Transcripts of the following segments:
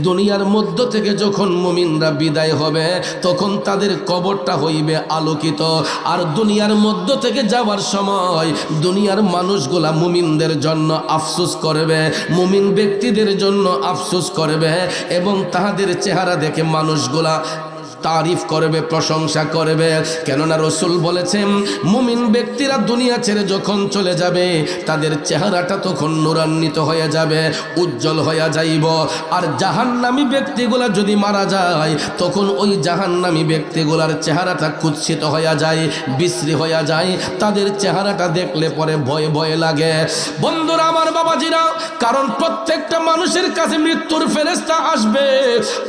দুনিয়ার মধ্য থেকে যখন মুমিনরা বিদায় হবে তখন তাদের কবরটা হইবে আলোকিত। আর দুনিয়ার মধ্য থেকে যাওয়ার সময় দুনিয়ার মানুষগুলা মুমিনদের জন্য আফসোস করবে, মুমিন ব্যক্তিদের জন্য আফসোস করবে এবং তাহাদের চেহারা দেখে মানুষগুলা তারিফ করবে, প্রশংসা করবে। কেননা রাসূল বলেছেন মুমিন ব্যক্তিরা দুনিয়া ছেড়ে যখন চলে যাবে তাদের চেহারাটা তখন নূরান্বিত হয়ে যাবে, উজ্জ্বল হয়ে যাইব। আর জাহান্নামী ব্যক্তিগুলা যদি মারা যায় তখন ওই জাহান্নামী ব্যক্তিগুলার চেহারাটা কুৎসিত হয়ে যায়, বিশ্রী হয়ে যায়। তাদের চেহারাটা দেখলে পরে ভয় ভয় লাগে। বন্ধুরা আমার, বাবাজিরা, কারণ প্রত্যেকটা মানুষের কাছে মৃত্যুর ফেরেশতা আসবে।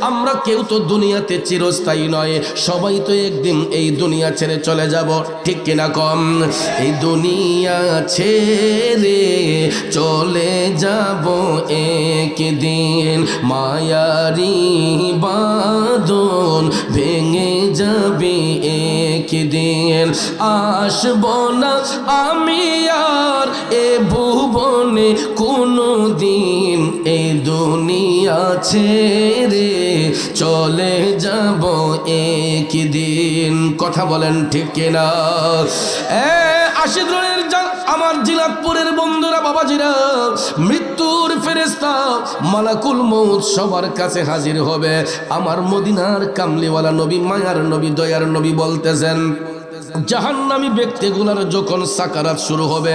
আমরা কেউ তো দুনিয়াতে চিরস্থায়ী নয়, সবাই তো একদিন এই দুনিয়া ছেড়ে চলে যাব, ঠিক কিনা কম? এই দুনিয়া ছেড়ে চলে যাব একদিন, মায়ারি বাঁধন ভেঙে যাবে একদিন। আসব না আমি আর এ ভুবনে কোনো দিন, এই দুনিয়া ছেড়ে চলে যাব একদিন। কথা বলেন ঠিক কিনা? আশিদ্রনের আমার জিলাতপুরের বন্ধুরা, বাবাজিরা, মৃত্যুর ফেরেশতা মালাকুল মউত সবার কাছে হাজির হবে। আমার মদিনার কামলিওয়ালা নবী, মায়ার নবী, দয়ার নবী বলতেছেন জাহান্নামী ব্যক্তিগুলোর যখন সাকারাত শুরু হবে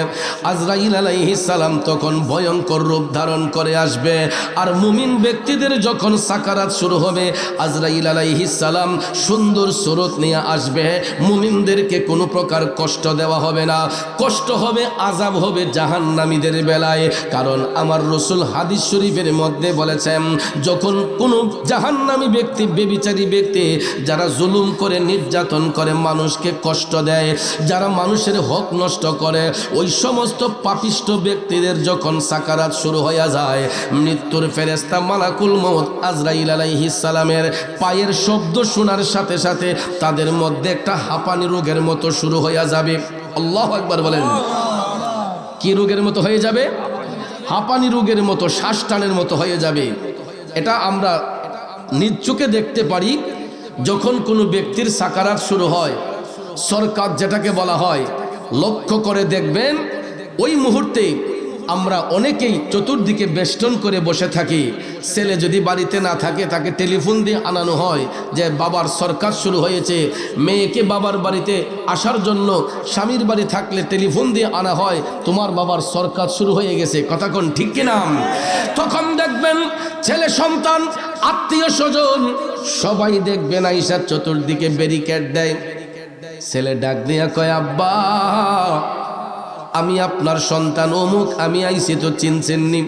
আজরাইল আলাইহিস সালাম তখন ভয়ঙ্কর রূপ ধারণ করে আসবে। আর মুমিন ব্যক্তিদের যখন সাকারাত শুরু হবে আজরাইল আলাইহিস সালাম সুন্দর সুরত নিয়ে আসবে। মুমিনদেরকে কোনো প্রকার কষ্ট দেওয়া হবে না, কষ্ট হবে, আযাব হবে জাহান্নামীদের বেলায়। কারণ আমার রাসূল হাদিস শরীফের মধ্যে বলেছেন যখন কোনো জাহান্নামী ব্যক্তি, বেবিচারী ব্যক্তি, যারা জুলুম করে, নির্যাতন করে, মানুষকে কষ্ট দেয়, যারা মানুষের হক নষ্ট করে, ওই সমস্ত পাপিষ্ট ব্যক্তিদের যখন সাকারাত শুরু হয়ে যায় মৃত্যুর ফেরেশতা মালাকুল মউত আজরাইল আলাইহিস সালামের পায়ের শব্দ শোনার সাথে সাথে তাদের মধ্যে একটা হাঁপানি রোগের মতো শুরু হয়ে যাবে। আল্লাহু আকবার বলেন। কি রোগের মতো হয়ে যাবে? হাঁপানি রোগের মতো, শ্বাস টানের মতো হয়ে যাবে। এটা আমরা নিজ চোখে দেখতে পারি। যখন কোনো ব্যক্তির সাকারাত শুরু হয়, সরকার যেটাকে বলা হয়, লক্ষ্য করে দেখবেন ওই মুহূর্তে আমরা অনেকেই চতুর্দিকে বেষ্টন করে বসে থাকি। ছেলে যদি বাড়িতে না থাকে তাকে টেলিফোন দিয়ে আনানো হয় যে বাবার সরকার শুরু হয়েছে। মেয়েকে বাবার বাড়িতে আসার জন্য স্বামীর বাড়ি থাকলে টেলিফোন দিয়ে আনা হয় তোমার বাবার সরকার শুরু হয়ে গেছে। কথা কোন ঠিক কিনা? তখন দেখবেন ছেলে সন্তান, আত্মীয় স্বজন সবাই দেখবেন আইসা চতুর্দিকে ব্যারিকেড দেয়। ছেলে ডাক দিয়া কয় আব্বা আমি আপনার সন্তান অমুক, আমি আইছি তো চিনছেননি।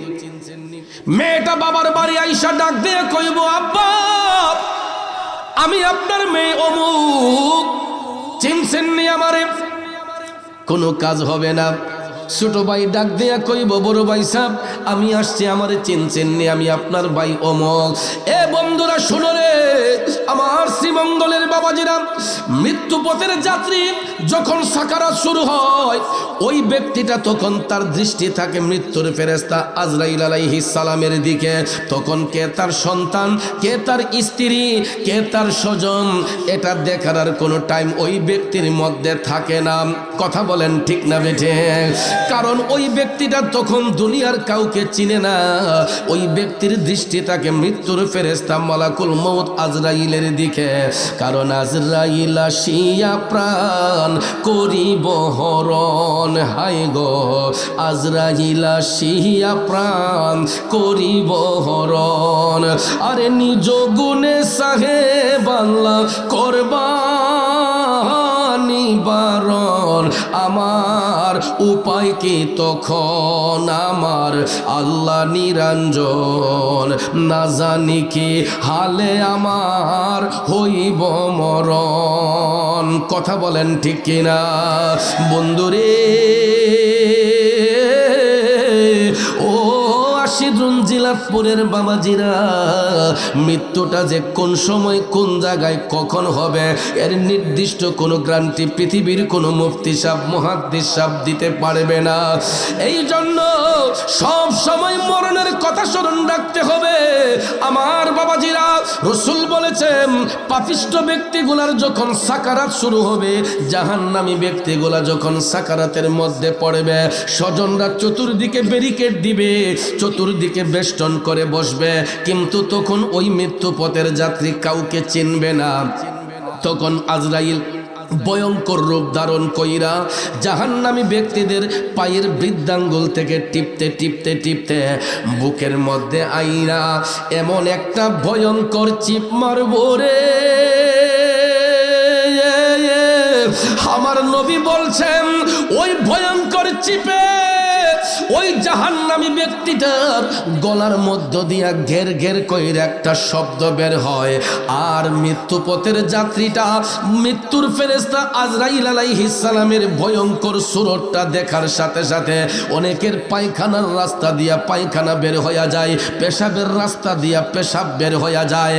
মেয়েটা বাবার বাড়ি আইসা ডাক দিয়ে কইব আব্বা আমি আপনার মেয়ে অমুক, চিনছেননি আমারে? কোনো কাজ হবে না। ছোট ভাই ডাক দিয়া কইব বড় ভাই সাহেব আমি আসছি, আমারে চিনছেননি, আমি আপনার ভাই অমুক। এ বন্ধুরা শুনো রে আমার শ্রীমঙ্গলের বাবাজিরা, মৃত্যুপথের যাত্রী যখন সাকারাত শুরু হয় ওই ব্যক্তিটা তখন তার দৃষ্টি থাকে মৃত্যুর ফেরেশতা আজরাইল আলাইহিস সালামের দিকে। তখন কে তার সন্তান, কে তার স্ত্রী, কে তার স্বজন, এটা দেখার আর কোনো টাইম ওই ব্যক্তির মধ্যে থাকে না। কথা বলেন ঠিক না বেঠে? কারণ ওই ব্যক্তিটা তখন দুনিয়ার কাউকে চিনে না। ওই ব্যক্তির দৃষ্টি থাকে মৃত্যুর ফেরেশতা মালাকুল মউত আজরাইলের দিকে। কারণ আজরাইল আসিয়া প্রাণ করিব হরণ, হায় গো আজরাইল আসিয়া প্রাণ করিব হরণ। আরে নিজ গুণে সাহেব আল্লাহ করবানি বারণ, আমার উপায় কি তখন আমার আল্লাহ নিরঞ্জন, না জানি কি হালে আমার হইব মরণ। কথা বলেন ঠিক কিনা বন্ধুরে? ও আশিদ্রুন জিলাতপুরের বাবাজিরা, মৃত্যুটা যে কোন সময় কোন জায়গায় কখন হবে এর নির্দিষ্ট কোনো গ্যারান্টি পৃথিবীর কোনো মুফতি সাহেব, মুহাদ্দিস সাহেব দিতে পারবে না। এই জন্য সব সময় মরণের কথা স্মরণ রাখতে হবে আমার রাসূল বলেছেন পাপিষ্ঠ ব্যক্তিগুলার যখন সাকারাত শুরু হবে, জাহান্নামী ব্যক্তিগুলা যখন সাকারাতের মধ্যে পড়বে, স্বজনরা চতুর্দিকে ব্যারিকেড দিবে, চতুর্দিকে বেষ্টন করে বসবে, কিন্তু তখন ওই মৃত্যুপথের যাত্রী কাউকে চিনবে না। তখন আজরাইল ভয়ঙ্কর রূপ ধারণ কইরা জাহান্নামী ব্যক্তিদের পায়ের বৃদ্ধাঙ্গুল থেকে টিপতে টিপতে টিপতে বুকের মধ্যে আইরা এমন একটা ভয়ঙ্কর চিপ মারব রে। আমার নবী বলছেন ওই ভয়ঙ্কর চিপে ওই জাহান্নামী ব্যক্তিটার গলার মধ্য দিয়া ঘের ঘের কইরা একটা শব্দ বের হয়, আর মৃত্যুপথের যাত্রীটা মৃত্যুর ফেরেশতা আজরাইল আলাইহিস সালামের ভয়ঙ্কর সুরতটা দেখার সাথে সাথে অনেকের পায়খানার রাস্তা দিয়া পায়খানা বের হইয়া যায়, পেশাবের রাস্তা দিয়া পেশাব বের হইয়া যায়।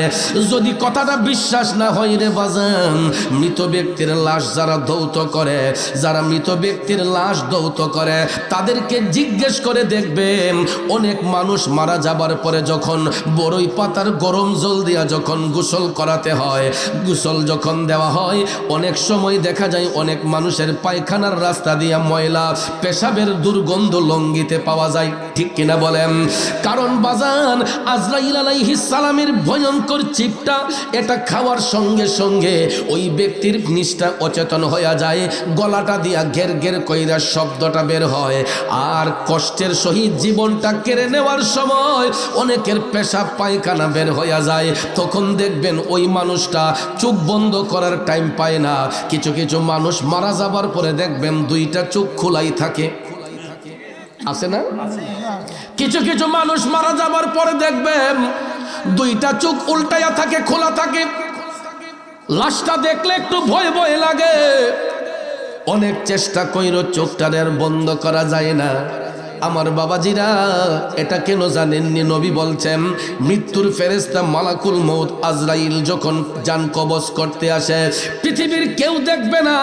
যদি কথাটা বিশ্বাস না হয় রে বাজান, মৃত ব্যক্তির লাশ যারা ধৌত করে, যারা মৃত ব্যক্তির লাশ ধৌত করে তাদেরকে জিজ্ঞেস করে দেখবেন, অনেক মানুষ মারা যাবার পরে যখন বড়ই পাতার গরম জল দিয়া যখন গোসল করাতে হয়, গোসল যখন দেওয়া হয়, অনেক সময় দেখা যায় অনেক মানুষের পায়খানার রাস্তা দিয়া ময়লা পেশাবের দুর্গন্ধ লঙ্ঘিতে পাওয়া যায়, ঠিক কিনা বলেন? কারণ বাজান আজরাইল আলাইহিস সালামের ভয়ঙ্কর চিপটা এটা খাওয়ার সঙ্গে সঙ্গে ওই ব্যক্তির নিষ্ঠা অচেতন হইয়া যায়, গলাটা দিয়া ঘের ঘের কইরা শব্দটা বের হয়, আর কষ্টের সহিত জীবনটা কেড়ে নেওয়ার সময় অনেকের পেশাব পায়খানা বের হইয়া যায়। তখন দেখবেন ওই মানুষটা চোখ বন্ধ করার টাইম পায় না। কিছু কিছু মানুষ মারা যাবার পরে দেখবেন দুইটা চোখ খোলাই থাকে, আছে না? কিছু কিছু মানুষ মারা যাবার পরে দেখবেন দুইটা চোখ উল্টাইয়া থাকে, খোলা থাকে। লাশটা দেখলে একটু ভয় ভয় লাগে, অনেক চেষ্টা কইরো চোখটার বন্ধ করা যায় না। আমার বাবাজিরা এটা কেন জানেননি? নবী বলছেন মৃত্যুর ফেরেশতা মালাকুল মউত আজরাইল যখন জান কবজ করতে আসে, পৃথিবীর কেউ দেখবে না,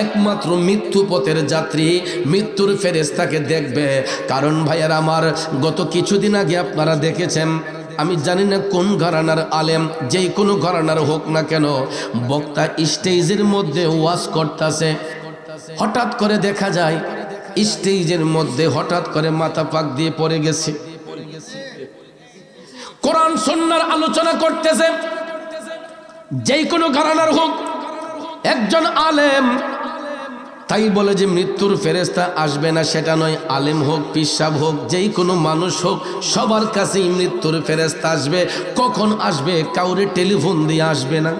একমাত্র মৃত্যুপথের যাত্রী মৃত্যুর ফেরেশতাকে দেখবে। কারণ ভাইয়ার আমার, গত কিছুদিন আগে আপনারা দেখেছেন, আমি জানি না কোন ঘরানার আলেম, যেই কোনো ঘরানার হোক না কেন, বক্তা স্টেজের মধ্যে ওয়াজ করতেছে, হঠাৎ করে দেখা যায় স্টেজের মধ্যে হঠাৎ করে মাথা পাক দিয়ে পড়ে গেছে, কোরআন সুন্নাহর আলোচনা করতেছে। যেই কোনো ঘরানার হোক, একজন আলেম, তাই বলে যে মৃত্যুর ফেরেশতা আসবে না সেটা নয়। আলেম হোক, পিসাব হোক, যেই কোনো মানুষ হোক, সবার কাছেই মৃত্যুর ফেরেশতা আসবে। কখন আসবে? কাউরে টেলিফোন দিয়ে আসবে না,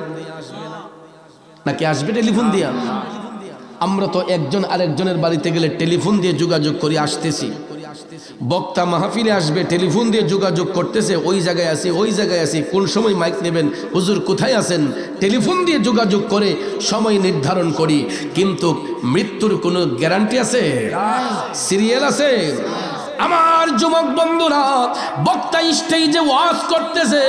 নাকি আসবে টেলিফোন দিয়া? আমরা তো একজন আরেকজনের বাড়িতে গেলে টেলিফোন দিয়ে যোগাযোগ করি, আসতেছি। বক্তা মাহফিলে আসবে, টেলিফোন দিয়ে যোগাযোগ করতেছে, ওই জায়গায় আছি, ওই জায়গায় আছি, কোন সময় মাইক নেবেন, হুজুর কোথায় আছেন, টেলিফোন দিয়ে যোগাযোগ করে সময় নির্ধারণ করি। কিন্তু মৃত্যুর কোনো গ্যারান্টি আছে? সিরিয়াল আছে? আমার যুবক বন্ধুরা, বক্তা স্টেজে ওয়াজ করতেছে,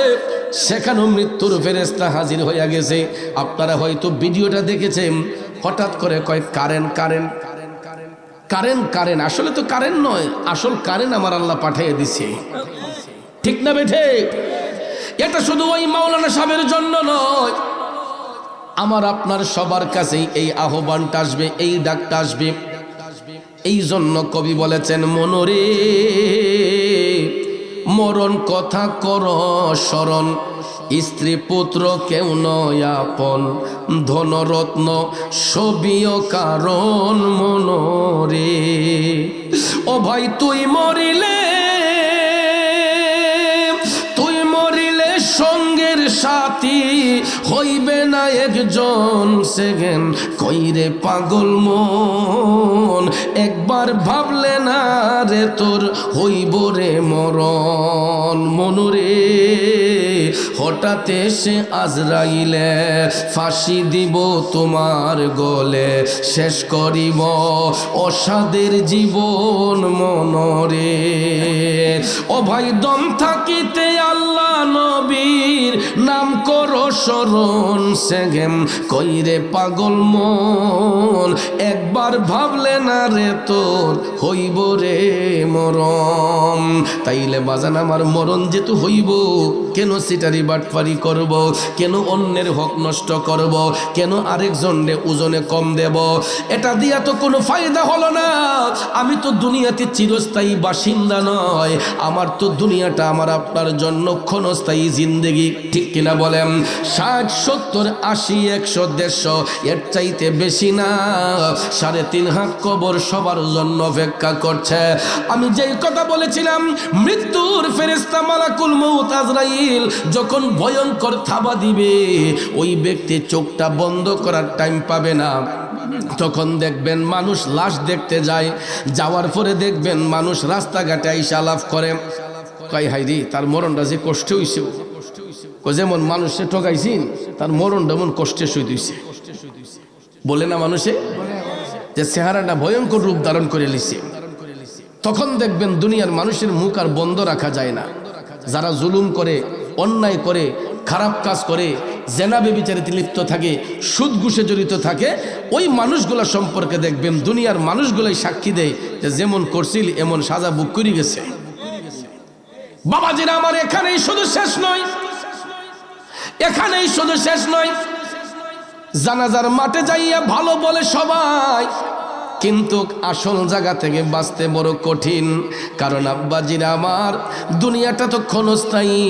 সেখানেও মৃত্যুর ফেরেশতা হাজির হইয়া গেছে। আপনারা হয়তো ভিডিওটা দেখেছেন, হঠাৎ করে কয় কারেন্ট কারেন্ট কারেন্ট কারেন্ট। আসলে তো কারেন্ট নয়, আসল কারেন্ট আমার আল্লাহ পাঠিয়ে দিছে, ঠিক না বেঠে? এটা শুধু ওই মাওলানা সাহেবের জন্য নয়, আমার আপনার সবার কাছেই এই আহ্বানটা আসবে, এই ডাকটা আসবে। এই জন্য কবি বলেছেন, মনরে মরণ কথা কর স্মরণ, স্ত্রী পুত্র কেউ নয় আপন, ধনরত্ন সবিও কারণ মনরে। ও ভাই তুই মরিলে, তুই মরিলে সঙ্গের সাথী হইবে না একজন সেকেন্ড, কইরে পাগল মন একবার ভাবলে না রে তোর হইব রে মরণ। মনরে হঠাৎ এসে আজরাইলে ফাঁসি দিব তোমার গলে, শেষ করিব অসাদের জীবন মনরে। ও ভাই দম থাকিতে আল্লাহ নবীর নাম করো স্মরণ সেগেম কইরে পাগল মন, একবার ভাবলে না রে তোর হইব রে মরম। তাইলে বাজান আমার মরণ যেহেতু হইব, কেন সিটারি বাটফারি করব, কেন অন্যের হক নষ্ট করব, কেন আরেকজনের ওজনে কম দেব? এটা দিয়া তো কোনো ফায়দা হলো না। আমি তো দুনিয়াতে চিরস্থায়ী বাসিন্দা নয়, আমার তো দুনিয়াটা আমার আপনার জন্য ক্ষণস্থায়ী জিন্দেগি, ঠিক কিনা বলেন? 60, 70, 80, 100, 150 এর চাইতে বেশি না। 3.5 হাত কবর সবার জন্য অপেক্ষা করছে। আমি যেই কথা বলেছিলাম, মৃত্যুর ফেরেশতা মালাকুল মউত আজরাইল যখন ভয়ঙ্কর থাবা দিবে, ওই ব্যক্তি চোখটা বন্ধ করার টাইম পাবে না। তখন দেখবেন মানুষ লাশ দেখতে যায়, যাওয়ার পরে দেখবেন মানুষ রাস্তাঘাটে আইসা লাভ করে, কয় হাইরি তার মরণটা যে কষ্ট হইছে, যেমন মানুষে ঠকাইছেন তার মরণটা এমন কষ্টে সহিত হইছে। বলে না মানুষে যে চেহারাটা ভয়ঙ্কর রূপ ধারণ করে লিছে। তখন দেখবেন দুনিয়ার মানুষের মুখ আর বন্ধ রাখা যায় না। যারা জুলুম করে, অন্যায় করে, খারাপ কাজ করে, জেনা ব্যভিচারিতে লিপ্ত থাকে, সুদ ঘুষে জড়িত থাকে, ওই মানুষগুলা সম্পর্কে দেখবেন দুনিয়ার মানুষগুলাই সাক্ষী দেয় যে যেমন করছিল এমন সাজা বুক করে গেছে। বাবাজিরা আমার, এখানেই শুধু শেষ নয়, এখানেই শুধু শেষ নয়। জানাজার মাঠে যাইয়া ভালো বলে সবাই, কিন্তু আসল জায়গা থেকে বাঁচতে বড় কঠিন। কারণ আব্বাজিরা আমার, দুনিয়াটা তো ক্ষণস্থায়ী,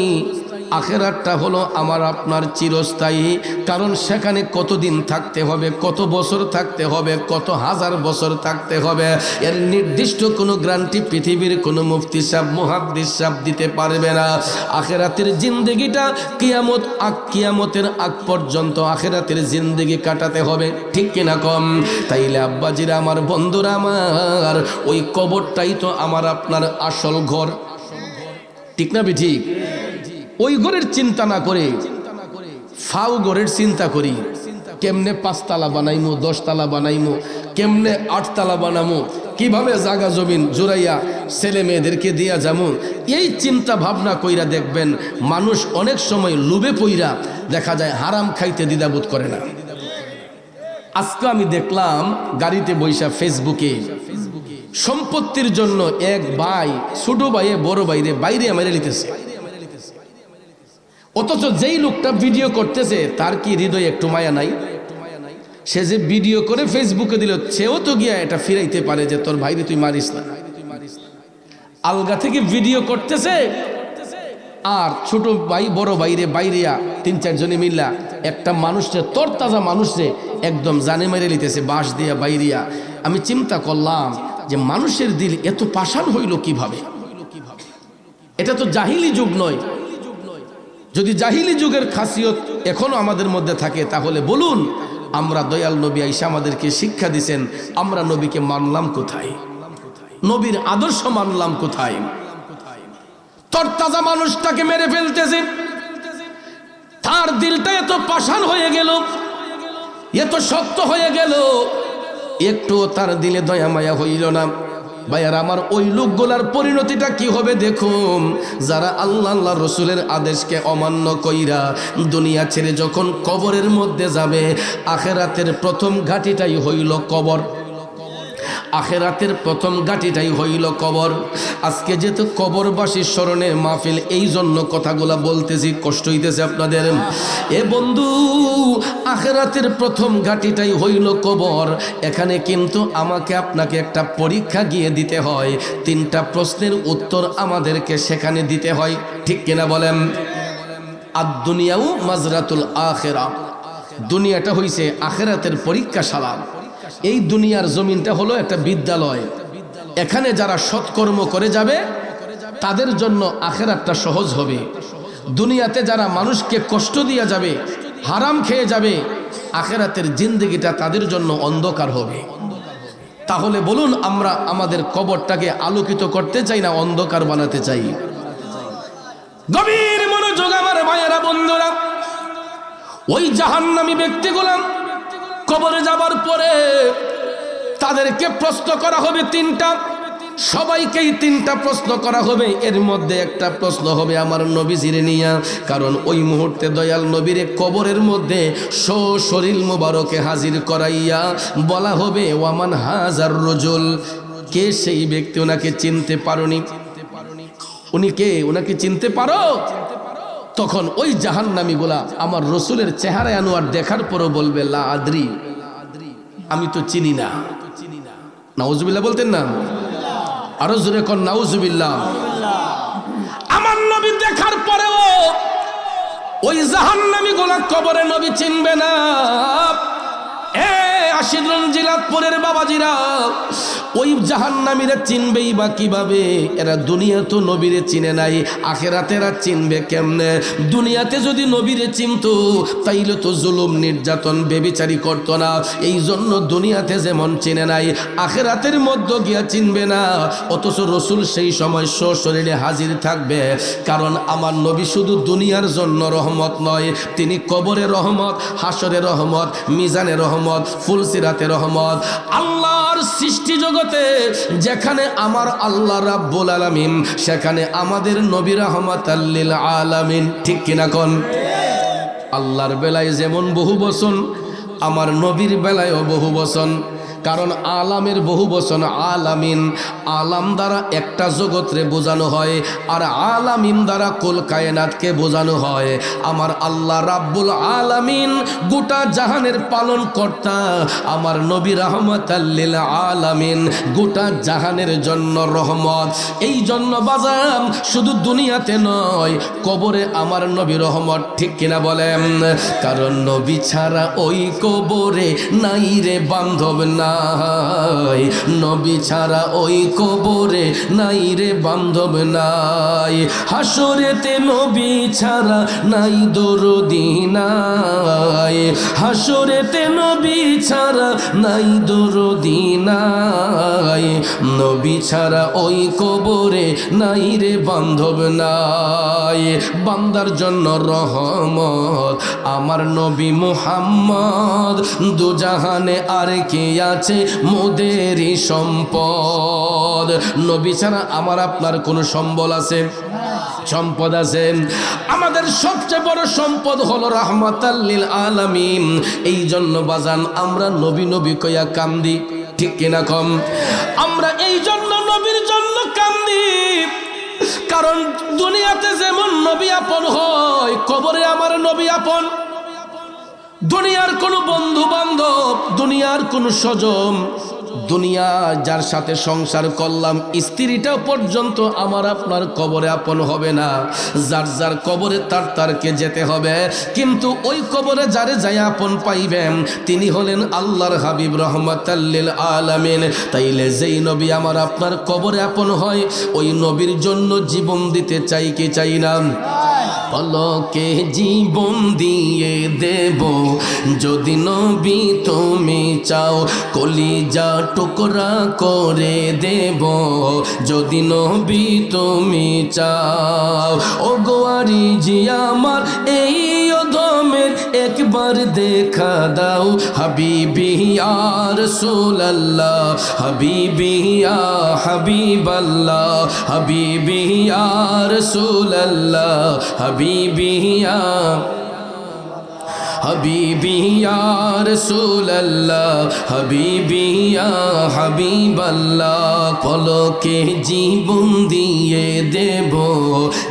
আখেরাতটা হলো আমার আপনার চিরস্থায়ী। কারণ সেখানে কতদিন থাকতে হবে, কত বছর থাকতে হবে, কত হাজার বছর থাকতে হবে, এর নির্দিষ্ট কোনো গ্যারান্টি পৃথিবীর কোনো মুফতি সাহেব, মুহাদ্দিস সাহেব দিতে পারবে না। আখেরাতের জিন্দেগিটা কিয়ামতের আগ পর্যন্ত আখেরাতের জিন্দেগি কাটাতে হবে, ঠিক কিনা কম? তাইলে আব্বাজিরা আমার, বন্ধুরা আমার, ওই কবরটাই তো আমার আপনার আসল ঘর, ঠিক না ঠিক? ওই ঘরের চিন্তা না করে ফাউ ঘরের চিন্তা করি, কেমনে 5 তালা বানাইমু, 10 তালা বানাইমু, কেমনে 8 তালা বানামু, কিভাবে জাগা জমিন জোড়াইয়া ছেলে মেয়েদেরকে দিয়া যামু। এই চিন্তা ভাবনা কইরা দেখবেন মানুষ অনেক সময় লোভে পইরা দেখা যায় হারাম খাইতে দ্বিধাবোধ করে না। আজকে আমি দেখলাম গাড়িতে বৈশা ফেসবুকে সম্পত্তির জন্য এক ভাই ছোট ভাইয়ে বড় ভাইরে বাইরে মেরে লিতেছে। অথচ যেই লোকটা ভিডিও করতেছে তার কি হৃদয়ে একটু মায়া নাই? সে যে ভিডিও করে ফেসবুকে দিল, সেও তো গিয়া এটা ফিরাইতে পারে যে তোর ভাইরে তুই মারিস না। আলগা থেকে ভিডিও করতেছে, আর ছোট ভাই বড় ভাইরে বাইরিয়া 3-4 জনে মিল্লা একটা মানুষকে, তোর তাজা মানুষরে একদম জানে মেরে লিতেছে বাঁশ দিয়া বাইরিয়া। আমি চিন্তা করলাম যে মানুষের দিল এত পাষাণ হইল কিভাবে? এটা তো জাহিলি যুগ নয়। যদি জাহিলি যুগের খাসিয়ত এখনো আমাদের মধ্যে থাকে, তাহলে বলুন আমরা দয়াল নবী আইসা আমাদেরকে শিক্ষা দিছেন, আমরা নবীকে মানলাম কোথায়? নবীর আদর্শ মানলাম কোথায়? তরতাজা মানুষটাকে মেরে ফেলতেছে, তার দিলটা এত পাষাণ হয়ে গেল, এত শক্ত হয়ে গেল, একটু তার দিলে দয়া মায়া হইল না। ভাইয়ার আমার, ওই লোকগুলার পরিণতিটা কি হবে দেখুন। যারা আল্লাহ রসুলের আদেশকে অমান্য কইরা দুনিয়া ছেড়ে যখন কবরের মধ্যে যাবে, আখেরাতের প্রথম ঘাটিটাই হইল কবর। আখেরাতের প্রথম ঘাটিটাই হইল কবর। আজকে যেহেতু কবরবাসীর স্মরণের মাহফিল, এই জন্য কথাগুলা বলতেছি, কষ্ট হইতেছে আপনাদের। এ বন্ধু, আখেরাতের প্রথম ঘাটিটাই হইল কবর। এখানে কিন্তু আমাকে আপনাকে একটা পরীক্ষা গিয়ে দিতে হয়, 3টা প্রশ্নের উত্তর আমাদেরকে সেখানে দিতে হয়, ঠিক কিনা বলেন? আদ-দুনিয়াউ মাজরাতুল আখিরা, দুনিয়াটা হইছে আখেরাতের পরীক্ষাশালা। এই দুনিয়ার জমিনটা হলো একটা বিদ্যালয়। এখানে যারা সৎকর্ম করে যাবে তাদের জন্য আখেরাতটা সহজ হবে। দুনিয়াতে যারা মানুষকে কষ্ট দিয়ে যাবে, হারাম খেয়ে যাবে, আখেরাতের জিন্দেগিটা তাদের জন্য অন্ধকার হবে। তাহলে বলুন, আমরা আমাদের কবরটাকে আলোকিত করতে চাই না অন্ধকার বানাতে চাই? গভীর মনোযোগ আমার ভাইয়েরা, বন্ধুরা। ওই জাহান্নামী ব্যক্তিগুলো কবরে যাবার পরে তাদেরকে প্রশ্ন করা হবে 3টা। সবাইকেই তিনটা প্রশ্ন করা হবে, এর মধ্যে একটা প্রশ্ন হবে আমার নবীজির নিয়া, কারণ ওই মুহূর্তে দয়াল নবীর কবরের মধ্যে শরীর মুবারকে হাজির করাইয়া বলা হবে ওয়ামান হাজার রজুল, কে সেই ব্যক্তি, ওনাকে চিনতে পারোনি? উনি কে, ওনাকে চিনতে পারো? তখন ওই জাহান্নামীগুলা আমার রসুলের চেহারা আনোয়ার দেখার পরও বলবে লা আদ্রি, আমি তো চিনি না। নাউজুবিল্লাহ বলতেন না? আরো জোরে কোন নাউজুবিল্লাহ। আমার নবী দেখার পরেও ওই জাহান্নামীগুলা কবরে নবী চিনবে না। আশিরুন জিলাতপুরের বাবাজিরা, ওই জাহান্নামীরা চিনবেই বা কিভাবে? এরা দুনিয়া তো নবীরে চিনে নাই, আখেরাতে এরা চিনবে কেমনে? দুনিয়াতে যদি নবীরে চিনতো তাইলে তো জুলুম নির্যাতন বেবিচারি করতো না। এই জন্য দুনিয়াতে যেমন চিনে নাই, আখেরাতের মধ্যে গিয়া চিনবে না। অথচ রসুল সেই সময় সশরীরে হাজির থাকবে, কারণ আমার নবী শুধু দুনিয়ার জন্য রহমত নয়, তিনি কবরে রহমত, হাসরে রহমত, মিজানে রহমত, ফুলসিরাতে রহমত। আল্লাহর সৃষ্টি জগতে যেখানে আমার আল্লাহ রাব্বুল আলামিন, সেখানে আমাদের নবী রাহমাতাল লিল আলামিন। ঠিক কিনা কোন? আল্লাহর বেলায় যেমন বহু বচন, আমার নবীর বেলায়ও বহু বচন। কারণ আলামের বহু বচন আলামিন, আলাম দ্বারা একটা জগৎরে বোঝানো হয়, আর আলামিন দ্বারা কুল কায়নাতকে বোঝানো হয়। আমার আল্লাহ রাব্বুল আলামিন গোটা জাহানের পালন কর্তা, আমার নবী রাহমাতাল লিল আলামিন গোটা জাহানের জন্য রহমত। এই জন্য বাজান শুধু দুনিয়াতে নয়, কবরে আমার নবী রহমত। ঠিক কিনা বলেন? কারণ নবী ছাড়া ওই কবরে নাই রে বান্ধব না, নবী ছাড়া ওই কবরে নাই রে বান্ধব নাই। হাসরেতে নবী ছাড়া নাই দরদি নাই, হাসরেতে নবী ছাড়া নাই দরদি নাই, নবী ছাড়া ওই কবরে নাই রে বান্ধব নাই। বান্দার জন্য রহমত আমার নবী মুহাম্মদ, দুজাহানে আর কে আছে মোদেরই সম্পদ? নবী ছাড়া আমার আপনার কোনো সম্বল আছে? সম্পদ আছে? আমাদের সবচেয়ে বড় সম্পদ হলো রাহমাতাল লিল আলামিন। এই জন্য বাজান আমরা নবী নবী কইয়া কান্দি। ঠিক কিনা কম? আমরা এই জন্য নবীর জন্য কান্দি, কারণ দুনিয়াতে যেমন নবী আপন হয়, কবরে আমার নবী আপন। দুনিয়ার কোনো বন্ধু বান্ধব, দুনিয়ার কোনো স্বজন, দুনিয়া যার সাথে সংসার করলাম, স্ত্রীটা পর্যন্ত আমার আপনার কবরে আপন হবে না। যার যার কবরে তার তারকে যেতে হবে, কিন্তু ওই কবরে যারে যায় আপন পাইবেন তিনি হলেন আল্লাহর হাবিব রাহমাতাল লিল আলামিন। তাইলে যেই নবী আমার আপনার কবরে আপন হয়, ওই নবীর জন্য জীবন দিতে চাই কি চাই না? পলকে জীবন দিয়ে দেব যদি নবী তুমি চাও, কলিজা টুকরা করে দেব যদি নবী তুমি চাও। ও গোয়ারি জি আমার এই অধমের একবার দেখা দাও, হাবিবি ইয়া রাসূলুল্লাহ, হাবিবি ইয়া হাবিবাল্লাহ, হাবিবি ইয়া রাসূলুল্লাহ, হাবিবি ইয়া হাবিবি ইয়া রাসূলুল্লাহ, হাবিবি ইয়া হাবিবাল্লাহ। পলকে জীবন দিয়ে দেব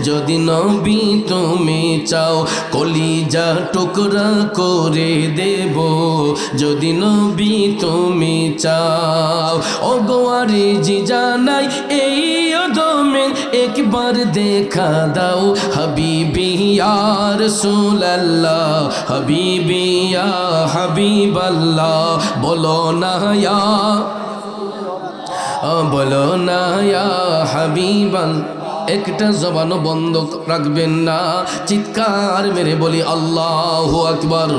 যদি নবী তুমি চাও, কলিজা টুকরা করে দেব যদি নবী তুমি চাও। ও গোয়ারি জি জানাই এই অধমে একবার দেখা দাও, হাবিবি ইয়া রাসূলুল্লাহ, হাবিবি ইয়া হাবিবাল্লাহ। বলো না ইয়া, বলো না ইয়া হাবিবাল্লাহ। একটা জবানও বন্ধ রাখবেন না, চিৎকার মেরে বলি আল্লাহু আকবার।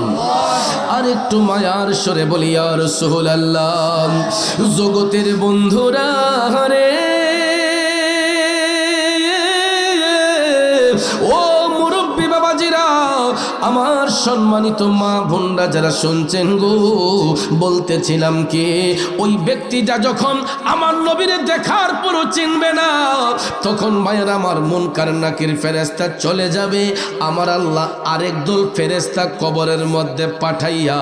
আর একটু মায়ার স্বরে বলি ইয়া রাসূলুল্লাহ। জগতের বন্ধুরা রে, ও মুরব্বী বাবাজিরা, আমার সম্মানিত মা বোনরা যারা শুনছেন গো, বলতেছিলাম কি, ওই ব্যক্তিটা যখন আমার নবীরে দেখার পরও চিনবে না, তখন ভাইয়ের আমার মুনকার নাকির ফেরেশতা চলে যাবে। আমার আল্লাহ আরেক দল ফেরেশতা কবরের মধ্যে পাঠাইয়া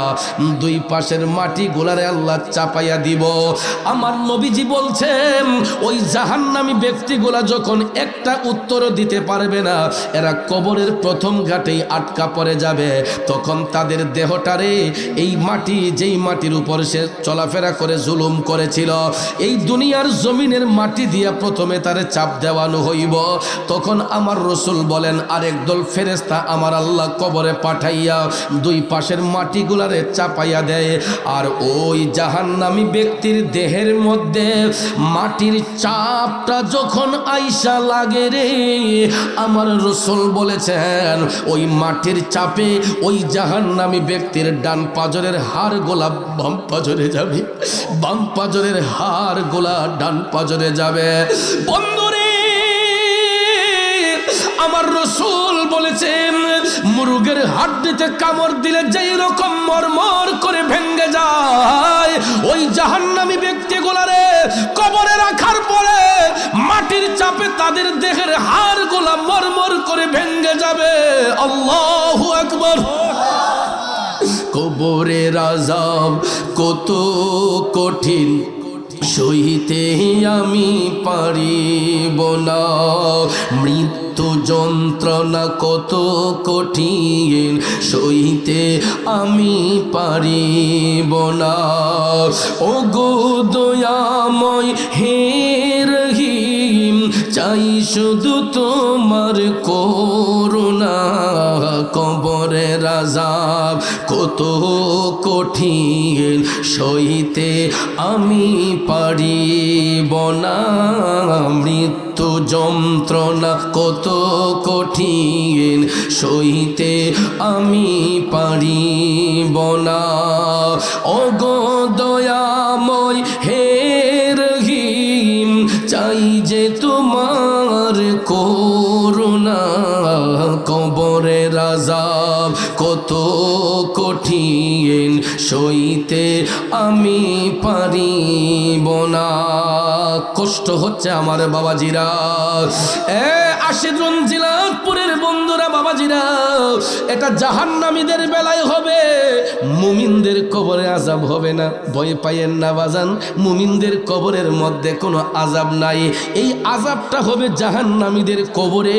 দুই পাশের মাটি গুলারে আল্লাহ চাপাইয়া দিব। আমার নবীজি বলছেন ওই জাহান্নামী ব্যক্তিগুলা যখন একটা উত্তরও দিতে পারবে না, এরা কবরের প্রথম ঘাটেই আটকা পড়ে যাবে। তখন তাদের দেহটারে এই মাটি, যেই মাটির উপর সে চলাফেরা করে জুলুম করেছিল, এই দুনিয়ার জমিনের মাটি দিয়া প্রথমে তারে চাপ দেওয়ানো হইব। তখন আমার রসুল বলেন আরেক দল ফেরেশতা আমার আল্লাহ কবরে পাঠাইয়া দুই পাশের মাটিগুলারে চাপাইয়া দেয়। আর ওই জাহান্নামী ব্যক্তির দেহের মধ্যে মাটির চাপটা যখন আইসা লাগে রে, আমার রসুল বলেছেন ওই মাটির চাপে ওই জাহান্নামী ব্যক্তির ডান পাজরের হাড় গোলা বাম পাজরে যাবে, বাম পাজরের হাড় গোলা ডান পাজরে যাবে। বন্ধুরে আমার রসুল বলেছেন মুরগের হাড্ডিতে কামড় দিলে যেই রকম মরমর করে ভেঙ্গে যায়, ওই জাহান্নামী ব্যক্তিগুলারে কবরে রাখার পরে মাটির চাপে তাদের দেহের হাড়গুলা মরমর করে ভেঙ্গে যাবে। আল্লাহু আকবার। কবরের আযাব কত কঠিন সইতে আমি পারিব না, মৃত্যু যন্ত্রণা কত কঠিন সইতে আমি পারিব না। ও গো দয়াময় হে রহিম, চাই শুধু তোমার করুণা। কবরের আযাব কত কঠিন সইতে আমি পারিব না, মৃত্যু যন্ত্রণা কত কঠিন সইতে আমি পারিব না। ওগো দয়াময় হে রহিম, চাই যে তোমার করুণা। কবরের আযাব কত কঠিন সইতে আমি পারিব না। কষ্ট হচ্ছে আমার বাবাজিরা, আশিরুন জিলাতপুরের বন্ধুরা, বাবাজিরা, এটা জাহান্নামীদের বেলায় হবে, মুমিনদের কবরে আযাব হবে না। ভয় পাইয়েন না বাজান, মুমিনদের কবরের মধ্যে কোনো আযাব নাই। এই আযাবটা হবে জাহান্নামীদের কবরে,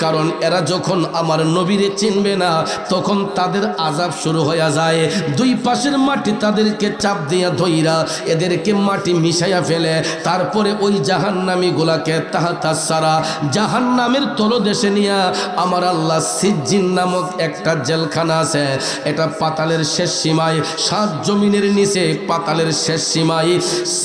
কারণ এরা যখন আমার নবীরে চিনবে না তখন তাদের আযাব শুরু হয়ে যায়। দুই পাশের মাটি তাদেরকে চাপ দিয়া ধইরা এদেরকে মাটি মিশাইয়া ফেলে, তারপরে ওই জাহান্নামী গুলাকে তাহতাসারা জাহান্নামের তলদেশে নিয়া আমার আল্লাহ সিজ্জিন নামক একটা জেলখানা আছে, এটা পাতালের শেষ সীমায়, সাত জমিনের নিচে পাতালের শেষ সীমায়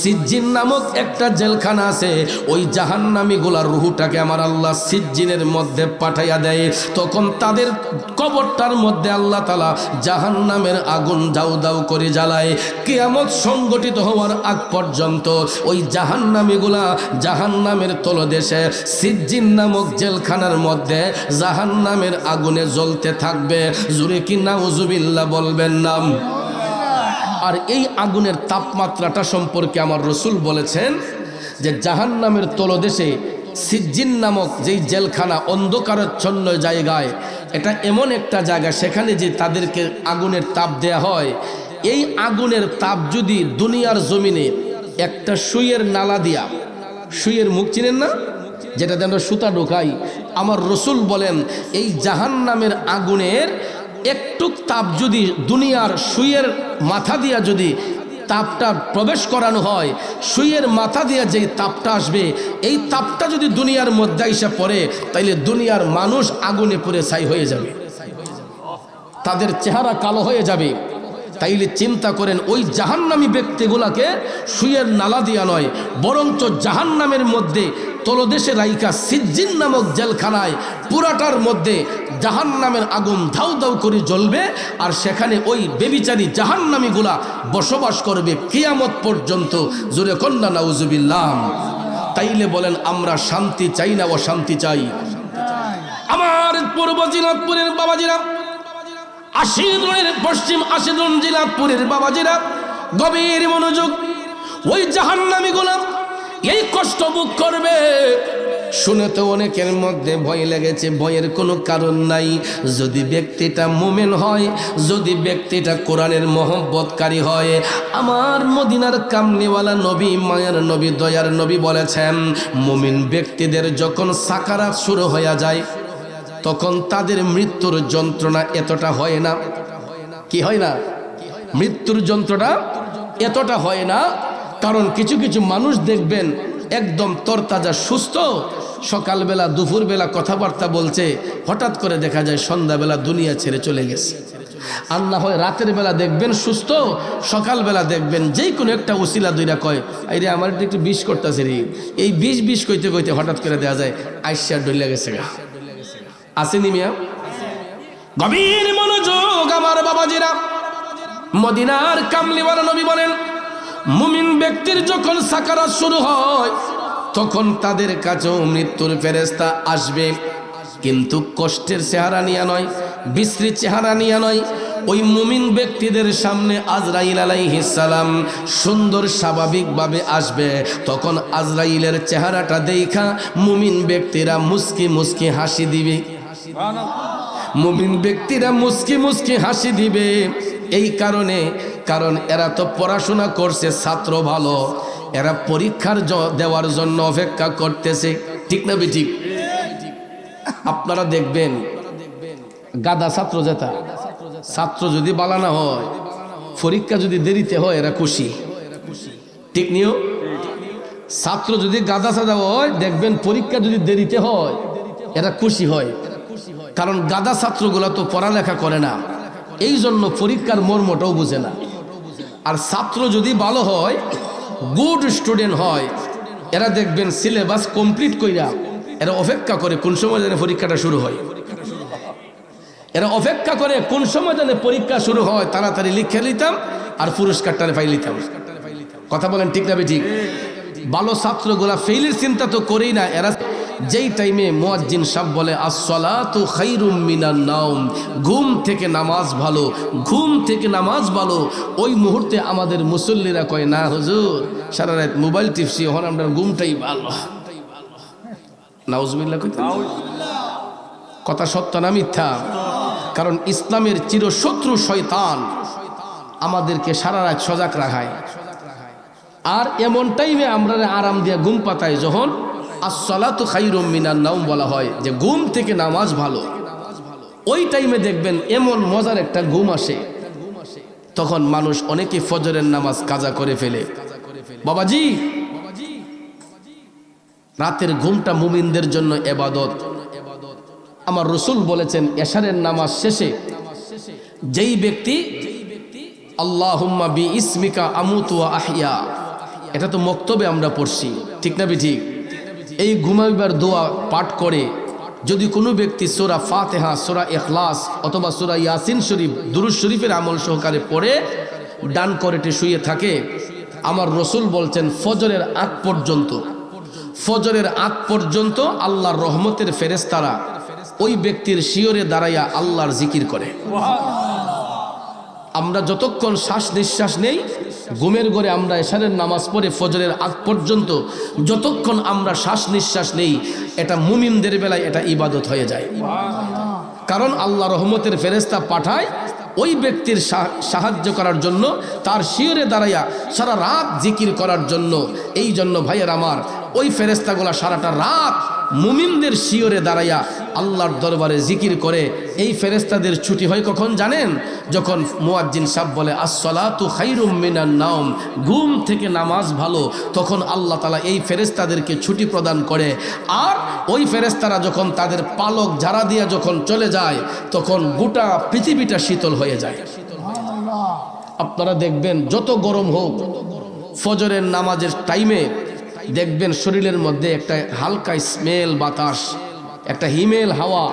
সিজ্জিন নামক একটা জেলখানা আছে। ওই জাহান্নামী গুলার রুহটাকে আমার আল্লাহ সিজ্জিনের মধ্যে পাঠাইয়া দেয়। তখন তাদের কবরটার মধ্যে আল্লাহ তাআলা জাহান্নামের আগুন দাউ দাউ করে জ্বালায়। কিয়ামত সংগঠিত হওয়ার আগ পর্যন্ত ওই জাহান্নামীগুলা জাহান্নামের তলদেশে সিজ্জিন নামক জেলখানার মধ্যে জাহান্নামের আগুনে জ্বলতে থাকবে। জুরে কি নাউজুবিল্লাহ বলবেন নাম। আর এই আগুনের তাপমাত্রাটা সম্পর্কে আমার রসুল বলেছেন যে জাহান্নামের তলদেশে সিজ্জিন নামক যেই জেলখানা অন্ধকারাচ্ছন্ন জায়গায়, এটা এমন একটা জায়গা সেখানে যে তাদেরকে আগুনের তাপ দেয়া হয়, এই আগুনের তাপ যদি দুনিয়ার জমিনে একটা সুইয়ের নালা দিয়া, সুইয়ের মুখ চিনেন না, যেটাতে আমরা সুতা ঢোকাই, আমার রসুল বলেন এই জাহান্নামের আগুনের একটু তাপ যদি দুনিয়ার সুইয়ের মাথা দিয়া যদি তাপটা প্রবেশ করানো হয়, সুইয়ের মাথা দিয়া যেই তাপটা আসবে, এই তাপটা যদি দুনিয়ার মধ্যে এসে পড়ে, তাইলে দুনিয়ার মানুষ আগুনে পুড়ে ছাই হয়ে যাবে, তাদের চেহারা কালো হয়ে যাবে। তাইলে চিন্তা করেন ওই জাহান্নামী ব্যক্তিগুলাকে সুইয়ের নালা দিয়া নয়, বরঞ্চ জাহান্নামের মধ্যে তলদেশে রাইকা সিজ্জিন নামক জেলখানায় পুরাটার মধ্যে জাহান্নামের আগুন ধাউ ধাউ করে জ্বলবে, আর সেখানে ওই বেবিচারী জাহান্নামীগুলা বসবাস করবে কিয়ামত পর্যন্ত। জোরে কন্যা নাউজুবিল্লাহ। তাইলে বলেন আমরা শান্তি চাই না অশান্তি চাই? আমার পূর্ব জিনাতপুরের বাবাজিরা, আশিদুনের পশ্চিম আশিদুন জিলাপুরের বাবাজিরা গভীর মনোযোগ। ওই জাহান্নামী গোলাম এই কষ্ট ভোগ করবে। শুনে তো অনেকের মধ্যে ভয় লেগেছে, ভয়ের কোনো কারণ নাই। যদি ব্যক্তিটা মুমিন হয়, যদি ব্যক্তিটা কোরআনের মহব্বতকারী হয়, আমার মদিনার কামলিওয়ালা নবী, মায়ার নবী, দয়ার নবী বলেছেন, মুমিন ব্যক্তিদের যখন সাকারাত শুরু হয়ে যায় তখন তাদের মৃত্যুর যন্ত্রণা এতটা হয় না। কি হয় না? মৃত্যুর যন্ত্রণা এতটা হয় না। কারণ কিছু কিছু মানুষ দেখবেন একদম তরতাজা সুস্থ, সকালবেলা দুপুরবেলা কথাবার্তা বলছে, হঠাৎ করে দেখা যায় সন্ধ্যাবেলা দুনিয়া ছেড়ে চলে গেছে। আর না হয় রাতের বেলা দেখবেন সুস্থ, সকালবেলা দেখবেন যেই কোনো একটা উসিলা দুইরা কয়, এই রে আমার একটু বিষ করতেছে রে, এই বিষ কইতে কইতে হঠাৎ করে দেওয়া যায় আইসা ডইলা গেছে গা। আসেনি মিয়া? গভীর মনোযোগ আমার বাবাজিরা। মদিনার কামলিওয়ালা নবী বলেন, মুমিন ব্যক্তির যখন সাকারাত শুরু হয় তখন তাদের কাছেও মৃত্যুর ফেরেশতা আসবে, কিন্তু কষ্টের চেহারা নিয়ে নয়, বিশ্রী চেহারা নিয়ে নয়। ওই মুমিন ব্যক্তিদের সামনে আজরাইল আলাইহিস সালাম সুন্দর স্বাভাবিকভাবে আসবে। তখন আজরাইলের চেহারাটা দেখা মুমিন ব্যক্তিরা মুস্কি মুস্কি হাসি দিবে। মুমিন ব্যক্তিরা মুস্কি মুস্কি হাসি দিবে। এই কারণে, কারণ এরা তো পড়াশোনা করছে, ছাত্র ভালো, এরা পরীক্ষার দেওয়ার জন্য অপেক্ষা করতেছে। ঠিক না বেঠিক? আপনারা দেখবেন গাদা ছাত্র যেটা, ছাত্র যদি বালানা হয়, পরীক্ষা যদি দেরিতে হয় এরা খুশি। ঠিক নিও? ছাত্র যদি গাদা সাদা হয় দেখবেন পরীক্ষা যদি দেরিতে হয় এরা খুশি হয়। কারণ গাদা ছাত্রগুলা তো পড়ালেখা করে না, এই জন্য পরীক্ষার মর্মটাও বুঝে না। আর ছাত্র যদি ভালো হয়, গুড স্টুডেন্ট হয়, এরা দেখবেন সিলেবাস কমপ্লিট কইরা এরা অপেক্ষা করে কোন সময় যেন পরীক্ষাটা শুরু হয়। এরা অপেক্ষা করে কোন সময় যেন পরীক্ষা শুরু হয়, তাড়াতাড়ি লিখে নিতাম আর পুরস্কারটা পাই নিতাম। কথা বলেন ঠিক না ঠিক? ভালো ছাত্রগুলা ফেইলের চিন্তা তো করেই না। এরা যেই টাইমে মুয়াজ্জিন সাহেব বলে আসসালাতু খায়রুম মিনান নাওম, ঘুম থেকে নামাজ ভালো, ঘুম থেকে নামাজ ভালো, ওই মুহূর্তে আমাদের মুসল্লিরা কয়, না হুজুর সারা রাত মোবাইল টিপছি, এখন আমরা ঘুমটাই ভালো। নাউজুবিল্লাহ কইতে কথা সত্য না মিথ্যা? কারণ ইসলামের চিরশত্রু শয়তান আমাদেরকে সারা রাত সজাগ রাখায়। আর এমন টাইমে আমরা আরাম দিয়ে ঘুম পাতাই, যখন আসসালাতু খায়রুম মিনান নাওম বলা হয়, যে ঘুম থেকে নামাজ ভালো, ওই টাইমে দেখবেন এমন মজার একটা ঘুম আসে, তখন মানুষ অনেকে ফজরের নামাজ কাজা করে ফেলে। বাবাজি, রাতের ঘুমটা মুমিনদের জন্য ইবাদত। আমার রাসূল বলেছেন, এশারের নামাজ শেষে যেই ব্যক্তি আল্লাহুম্মা বি ইসমিকা আমুতু ওয়া আহইয়া, এটা তো মক্তবে আমরা পড়ছি, ঠিক না ঠিক? এই ঘুমাইবার দোয়া পাঠ করে যদি কোনো ব্যক্তি সূরা ফাতিহা, সূরা ইখলাস অথবা সূরা ইয়াসিন শরীফ, দুরূদ শরীফের আমল সহকারে পড়ে ডান করেটে শুয়ে থাকে, আমার রাসূল বলছেন ফজরের আগ পর্যন্ত, ফজরের আগ পর্যন্ত আল্লাহর রহমতের ফেরেশতারা ওই ব্যক্তির শিয়রে দাঁড়াইয়া আল্লাহর জিকির করে। আমরা যতক্ষণ শ্বাস নিঃশ্বাস নেই, ঘুমের ঘরে আমরা এশারের নামাজ পড়ে ফজরের আগ পর্যন্ত যতক্ষণ আমরা শ্বাস নিঃশ্বাস নেই, এটা মুমিনদের বেলায় এটা ইবাদত হয়ে যায়। কারণ আল্লাহ রহমতের ফেরেশতা পাঠায় ওই ব্যক্তির সাহায্য করার জন্য, তার শিয়রে দাঁড়াইয়া সারা রাত জিকির করার জন্য। এই জন্য ভাইয়ের আমার, ওই ফেরেশতাগুলা সারাটা রাত মুমিনদের শিয়রে দাঁড়াইয়া আল্লাহর দরবারে জিকির করে। এই ফেরেশতাদের ছুটি হয় কখন জানেন? যখন মুয়াজ্জিন সাহেব বলে আসসালাতু খায়রুম মিনান নাওম, ঘুম থেকে নামাজ ভালো, তখন আল্লাহ তাআলা এই ফেরেশতাদেরকে ছুটি প্রদান করে। আর ওই ফেরেশতারা যখন তাদের পালক ঝাড়া দিয়ে যখন চলে যায়, তখন গোটা পৃথিবীটা শীতল হয়ে যায়। আপনারা দেখবেন যত গরম হোক, ফজরের নামাজের টাইমে দেখবেন শরীরের মধ্যে একটা হালকা স্মেল বাতাস, একটা হিমেল হাওয়া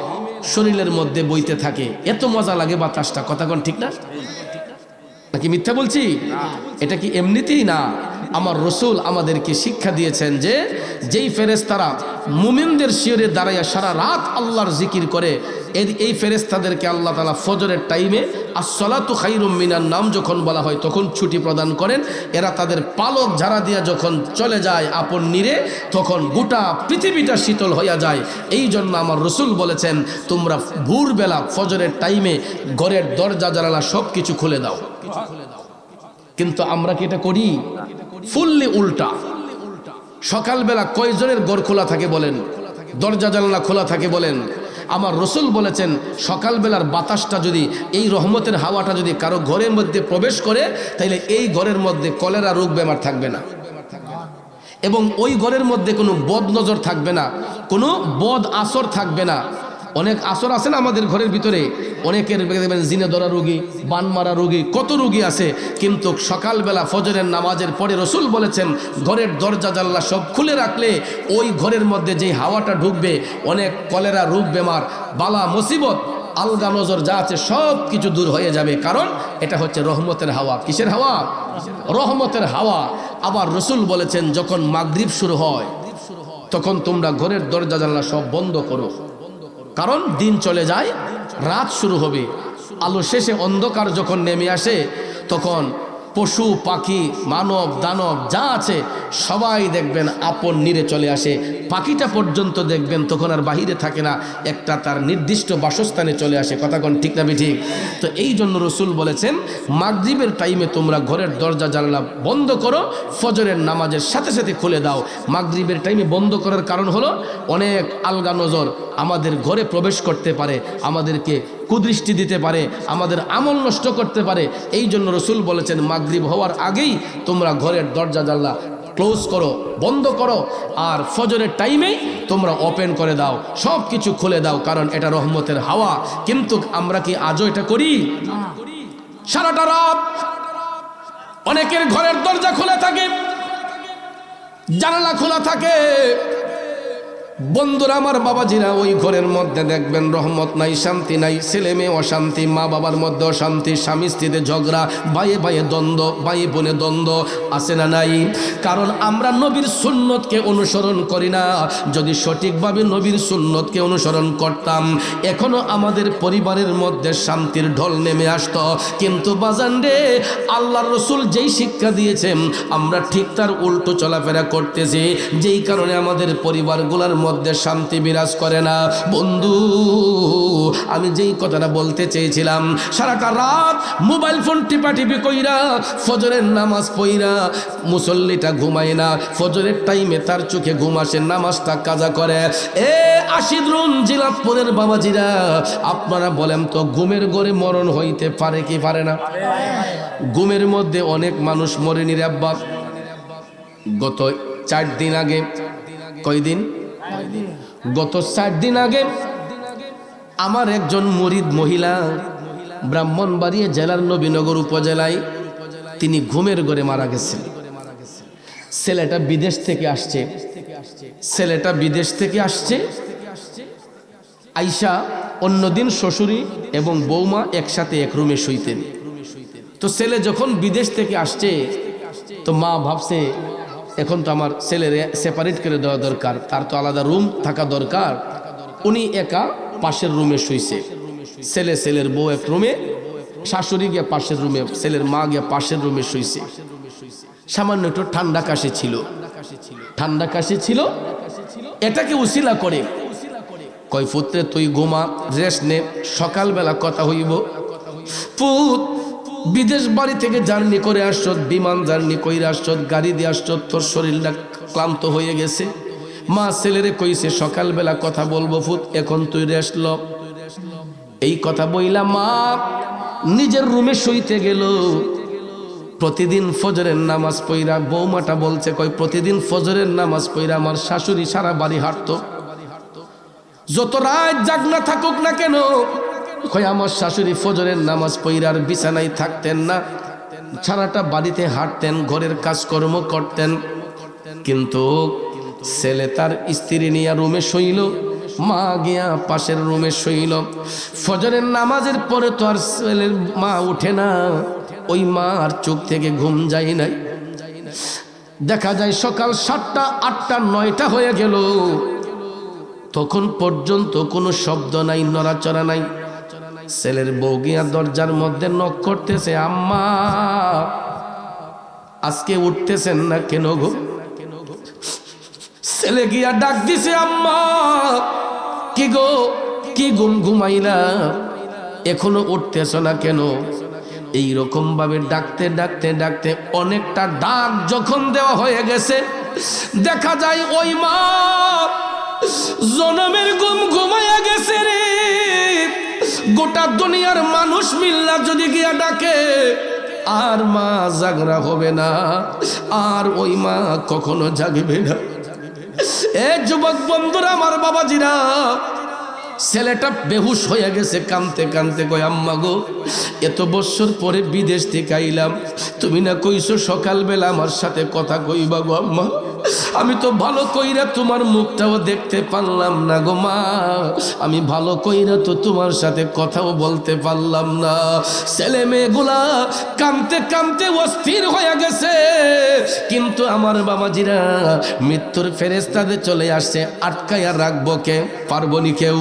শরীরের মধ্যে বইতে থাকে, এত মজা লাগে বাতাসটা। কথা কোন ঠিক না? নাকি মিথ্যা বলছি? এটা কি এমনিতেই না, আমার রসুল আমাদেরকে শিক্ষা দিয়েছেন যে যেই ফেরেশতারা মুমিনদের শিয়রে দাঁড়াইয়া সারা রাত আল্লাহর জিকির করে, এই ফেরেশতাদেরকে আল্লাহ তাআলা ফজরের টাইমে আসসালাতু খায়রুম মিনান নাম যখন বলা হয় তখন ছুটি প্রদান করেন। এরা তাদের পালক ঝাড়া দিয়া যখন চলে যায় আপন নিরে, তখন গোটা পৃথিবীটা শীতল হইয়া যায়। এই জন্য আমার রসুল বলেছেন তোমরা ভোরবেলা ফজরের টাইমে ঘরের দরজা জানালা সব কিছু খুলে দাও। কিন্তু আমরা কি এটা করি? ফুললি উল্টা। সকালবেলা কয়জনের ঘর খোলা থাকে বলেন? দরজা জানালা খোলা থাকে বলেন? আমার রসুল বলেছেন সকালবেলার বাতাসটা যদি, এই রহমতের হাওয়াটা যদি কারো ঘরের মধ্যে প্রবেশ করে, তাহলে এই ঘরের মধ্যে কলেরা রোগ বেমার থাকবে না, এবং ওই ঘরের মধ্যে কোনো বদ নজর থাকবে না, কোনো বদ আসর থাকবে না। অনেক আসর আছে না আমাদের ঘরের ভিতরে, অনেকের দেখবেন জিনে ধরা রোগী, বান মারা রোগী, কত রোগী আছে। কিন্তু সকালবেলা ফজরের নামাজের পরে রসুল বলেছেন ঘরের দরজা জানলা সব খুলে রাখলে ওই ঘরের মধ্যে যে হাওয়াটা ঢুকবে, অনেক কলেরা রোগ বেমার, বালা মুসিবত, আলগা নজর যা আছে সব কিছু দূর হয়ে যাবে। কারণ এটা হচ্ছে রহমতের হাওয়া। কিসের হাওয়া? রহমতের হাওয়া। আবার রসুল বলেছেন যখন মাগরিব শুরু হয় তখন তোমরা ঘরের দরজা জানলা সব বন্ধ করো, কারণ দিন চলে যায়, রাত শুরু হবে। আলো শেষে অন্ধকার যখন নেমে আসে তখন পশু পাখি মানব দানব যা আছে সবাই দেখবেন আপন নিরে চলে আসে। পাখিটা পর্যন্ত দেখবেন তখন আর বাহিরে থাকে না, একটা তার নির্দিষ্ট বাসস্থানে চলে আসে। কথা কোন ঠিক না ঠিক? তো এই জন্য রসুল বলেছেন মাগরিবের টাইমে তোমরা ঘরের দরজা জানলা বন্ধ করো, ফজরের নামাজের সাথে সাথে খুলে দাও। মাগরিবের টাইমে বন্ধ করার কারণ হলো অনেক আলগা নজর আমাদের ঘরে প্রবেশ করতে পারে, আমাদেরকে কুদৃষ্টি দিতে পারে, আমাদের আমল নষ্ট করতে পারে। এই জন্য রসুল বলেছেন মাগরিব হওয়ার আগেই তোমরা ঘরের দরজা জানলা ক্লোজ করো, বন্ধ করো, আর ফজরের টাইমেই তোমরা ওপেন করে দাও, সব কিছু খুলে দাও, কারণ এটা রহমতের হাওয়া। কিন্তু আমরা কি আজও এটা করি? সারাটা রাত অনেকের ঘরের দরজা খোলা থাকে, জানালা খোলা থাকে। বন্ধুরা আমার, বাবাজিরা, ওই ঘরের মধ্যে দেখবেন রহমত নাই, শান্তি নাই, ছেলে মেয়ে অশান্তি, মা বাবার মধ্যে অশান্তি, স্বামী স্ত্রীতে ঝগড়া, ভাইয়ে ভাইয়ে দ্বন্দ্ব, ভাই বোনে দ্বন্দ্ব, আছে না নাই? কারণ আমরা নবীর সুন্নতকে অনুসরণ করি না। যদি সঠিকভাবে নবীর সুন্নতকে অনুসরণ করতাম এখনো আমাদের পরিবারের মধ্যে শান্তির ঢল নেমে আসতো। কিন্তু বাজান রে, আল্লাহর রসুল যেই শিক্ষা দিয়েছেন আমরা ঠিক তার উল্টো চলাফেরা করতেছি, যেই কারণে আমাদের পরিবারগুলোর মধ্যে শান্তি বিরাজ করে না। বন্ধু, আমি যেই কথাটা বলতে চেয়েছিলাম, সারাটা রাত মোবাইল ফোন টিপাটিপি কইরা ফজরের নামাজ পইরা মুসল্লিটা ঘুমায় না, ফজরের টাইমে তার চোখে ঘুম আসে, নামাজটা কাজা করে। আশিদ্রুন জিলাতপুরের বাবাজিরা, আপনারা বলেন তো ঘুমের ঘরে মরণ হইতে পারে কি পারে না? ঘুমের মধ্যে অনেক মানুষ মরেনি রে আব্বা। গত 4 দিন আগে, কয়দিন? গত 4 দিন আগে আমার একজন মুরিদ মহিলা ব্রাহ্মণবাড়িয়া জেলার নবীনগর উপজেলায় তিনি ঘুমের ঘরে মারা গেছেন। ছেলেটা বিদেশ থেকে আসছে, ছেলেটা বিদেশ থেকে আসছে আইসা অন্যদিন শ্বশুরি এবং বৌমা একসাথে এক রুমে শুইতেন। তো ছেলে যখন বিদেশ থেকে আসছে তো মা ভাবছে এখন তো আমার ছেলের সেপারেট করে দেওয়া দরকার, তার তো আলাদা রুম থাকা দরকার। উনি একা পাশের রুমে শুইছে, ছেলের বউ এক রুমে, শাশুড়ি গিয়ে পাশের রুমে, ছেলের মা গিয়ে পাশের রুমে শুইছে। সামান্য একটু ঠান্ডা কাশি ছিল, এটাকে উসিলা করে কয় পুত্রে তুই ঘুমা, রেস্ট নে, সকালবেলা কথা হইব। পুত বিদেশ বাড়ি থেকে জার্নি করে আসছ, বিমান জার্নি কইরা আসছ, গাড়ি দিয়ে আসছ, তোর শরীরটা ক্লান্ত হয়ে গেছে। মা ছেলেরে কইছে সকালবেলা কথা বলবো পুত, এখন তুই রেস্ট ল। এই কথা বইলা মা নিজের রুমে শুইতে গেল। প্রতিদিন ফজরের নামাজ পইরা, বৌমাটা বলছে কই প্রতিদিন ফজরের নামাজ পইরা আমার শাশুড়ি সারা বাড়ি হাঁটতো, যত রাত জাগনা থাকুক না কেন, কই আমার শাশুড়ি ফজরের নামাজ পইরার বিছানায় থাকতেন না, সারাটা বাড়িতে হাঁটতেন, ঘরের কাজকর্ম করতেন। কিন্তু ছেলে তার স্ত্রী নিয়ে রুমে শুইল, মা গিয়া পাশের রুমে শুইল। ফজরের নামাজের পরে তো আর ছেলের মা উঠে না, ওই মা আর চোখ থেকে ঘুম যায় নাই। দেখা যায় সকাল 7টা 8টা 9টা হয়ে গেল, তখন পর্যন্ত কোনো শব্দ নাই, নড়াচড়া নাই। ছেলের বউ গিয়া দরজার মধ্যে নক করতেছে, আম্মা আজকে উঠতেছেন না কেন গো? ছেলে গিয়া ডাক দিছে, আম্মা কি গো, কি ঘুমাইলা, এখনো উঠতেছ না কেন? এইরকম ভাবে ডাকতে ডাকতে ডাকতে অনেকটা ডাক যখন দেওয়া হয়ে গেছে, দেখা যায় ওই মা জনমের ঘুমাইয়া গেছে রে। গোটা দুনিয়ার মানুষ মিল্লা যদি গিয়া ডাকে আর মা জাগরা হবে না, আর ওই মা কখনো জাগবে না। এ যুবক বন্ধুরা, আমার বাবাজিরা, ছেলেটা বেহুশ হয়ে গেছে, কানতে কানতে কয়, আম্মা গো এত বছর পরে বিদেশ থেকে আইলাম, তুমি না কইছো সকালবেলা আমার সাথে কথা কইবা গো আম্মা, আমি তো ভালো কইরা তোমার মুখটাও দেখতে পারলাম না গো মা, আমি ভালো কইরা তো তোমার সাথে কথাও বলতে পারলাম না। ছেলে মেয়েগুলা কানতে কানতে অস্থির হয়ে গেছে, কিন্তু আমার বাবাজিরা মৃত্যুর ফেরেশতাদের চলে আসছে, আটকাইয়া রাখবো কে? পারবনি কেউ।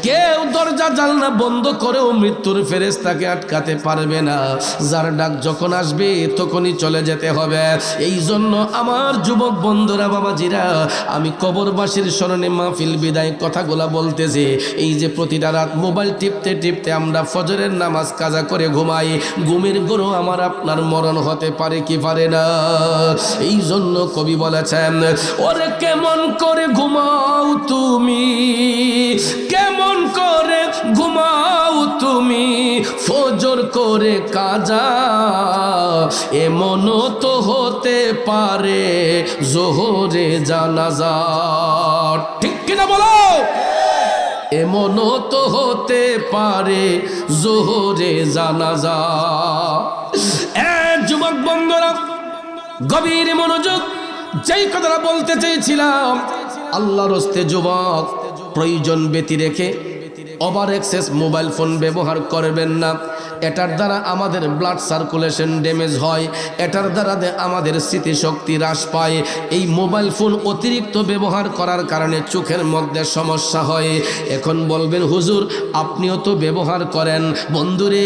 কেউ দরজা জানলা বন্ধ করেও মৃত্যুর ফেরেশতাকে আটকাতে পারবে না। যার ডাক যখন আসবে তখনই চলে যেতে হবে। এই জন্য আমার যুবক বন্ধুরা, বাবাজিরা, আমি কবরবাসীর স্মরণে মাহফিল বিদায় কথাগুলা বলতেছি। এই যে প্রতিটা রাত মোবাইল টিপতে টিপতে আমরা ফজরের নামাজ কাজা করে ঘুমাই, ঘুমের গরু আমার আপনার মরণ হতে পারে কি পারে না? এই জন্য কবি বলেছেন, ওরে কেমন করে ঘুমাও তুমি, কেমন করে ঘুমাও তুমি, ফজর করে কাজা, এমনও তো হতে পারে জোহরে জানাজা। ঠিক কিনা বলো? এমনও তো হতে পারে জোহরে জানাজা। যুবক বন্ধুরা, গভীর মনোযোগ, যেই কথাটা বলতে চেয়েছিলাম, আল্লাহর হস্তে যুবক প্রয়োজন ব্যতি রেখে ওভার এক্সেস মোবাইল ফোন ব্যবহার করবেন না। এটার দ্বারা আমাদের ব্লাড সার্কুলেশন ড্যামেজ হয়, এটার দ্বারা আমাদের স্মৃতিশক্তি হ্রাস পায়। এই মোবাইল ফোন অতিরিক্ত ব্যবহার করার কারণে চোখের মধ্যে সমস্যা হয়। এখন বলবেন হুজুর আপনিও তো ব্যবহার করেন। বন্ধুরে,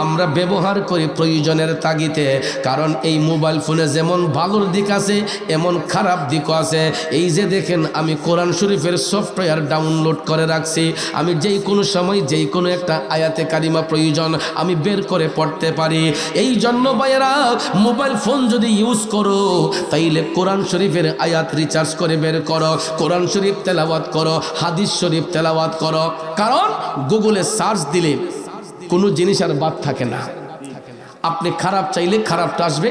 আমরা ব্যবহার করি প্রয়োজনের তাগিদে, কারণ এই মোবাইল ফোনে যেমন ভালোর দিক আছে এমন খারাপ দিকও আছে। এই যে দেখেন, আমি কোরআন শরীফের সফটওয়্যার ডাউনলোড করে রাখছি, আমি যেই কোনো সময় যেই কোনো একটা আয়াতে কারিমা প্রয়োজন আমি বের করে পড়তে পারি। এই জন্য ভাইয়েরা, মোবাইল ফোন যদি ইউজ করো তাইলে কোরআন শরীফের আয়াত রিচার্জ করে বের করো, কোরআন শরীফ তেলাওয়াত করো, হাদিস শরীফ তেলাওয়াত করো। কারণ গুগলে সার্চ দিলে কোনো জিনিস আর বাদ থাকে না। আপনি খারাপ চাইলে খারাপটা আসবে,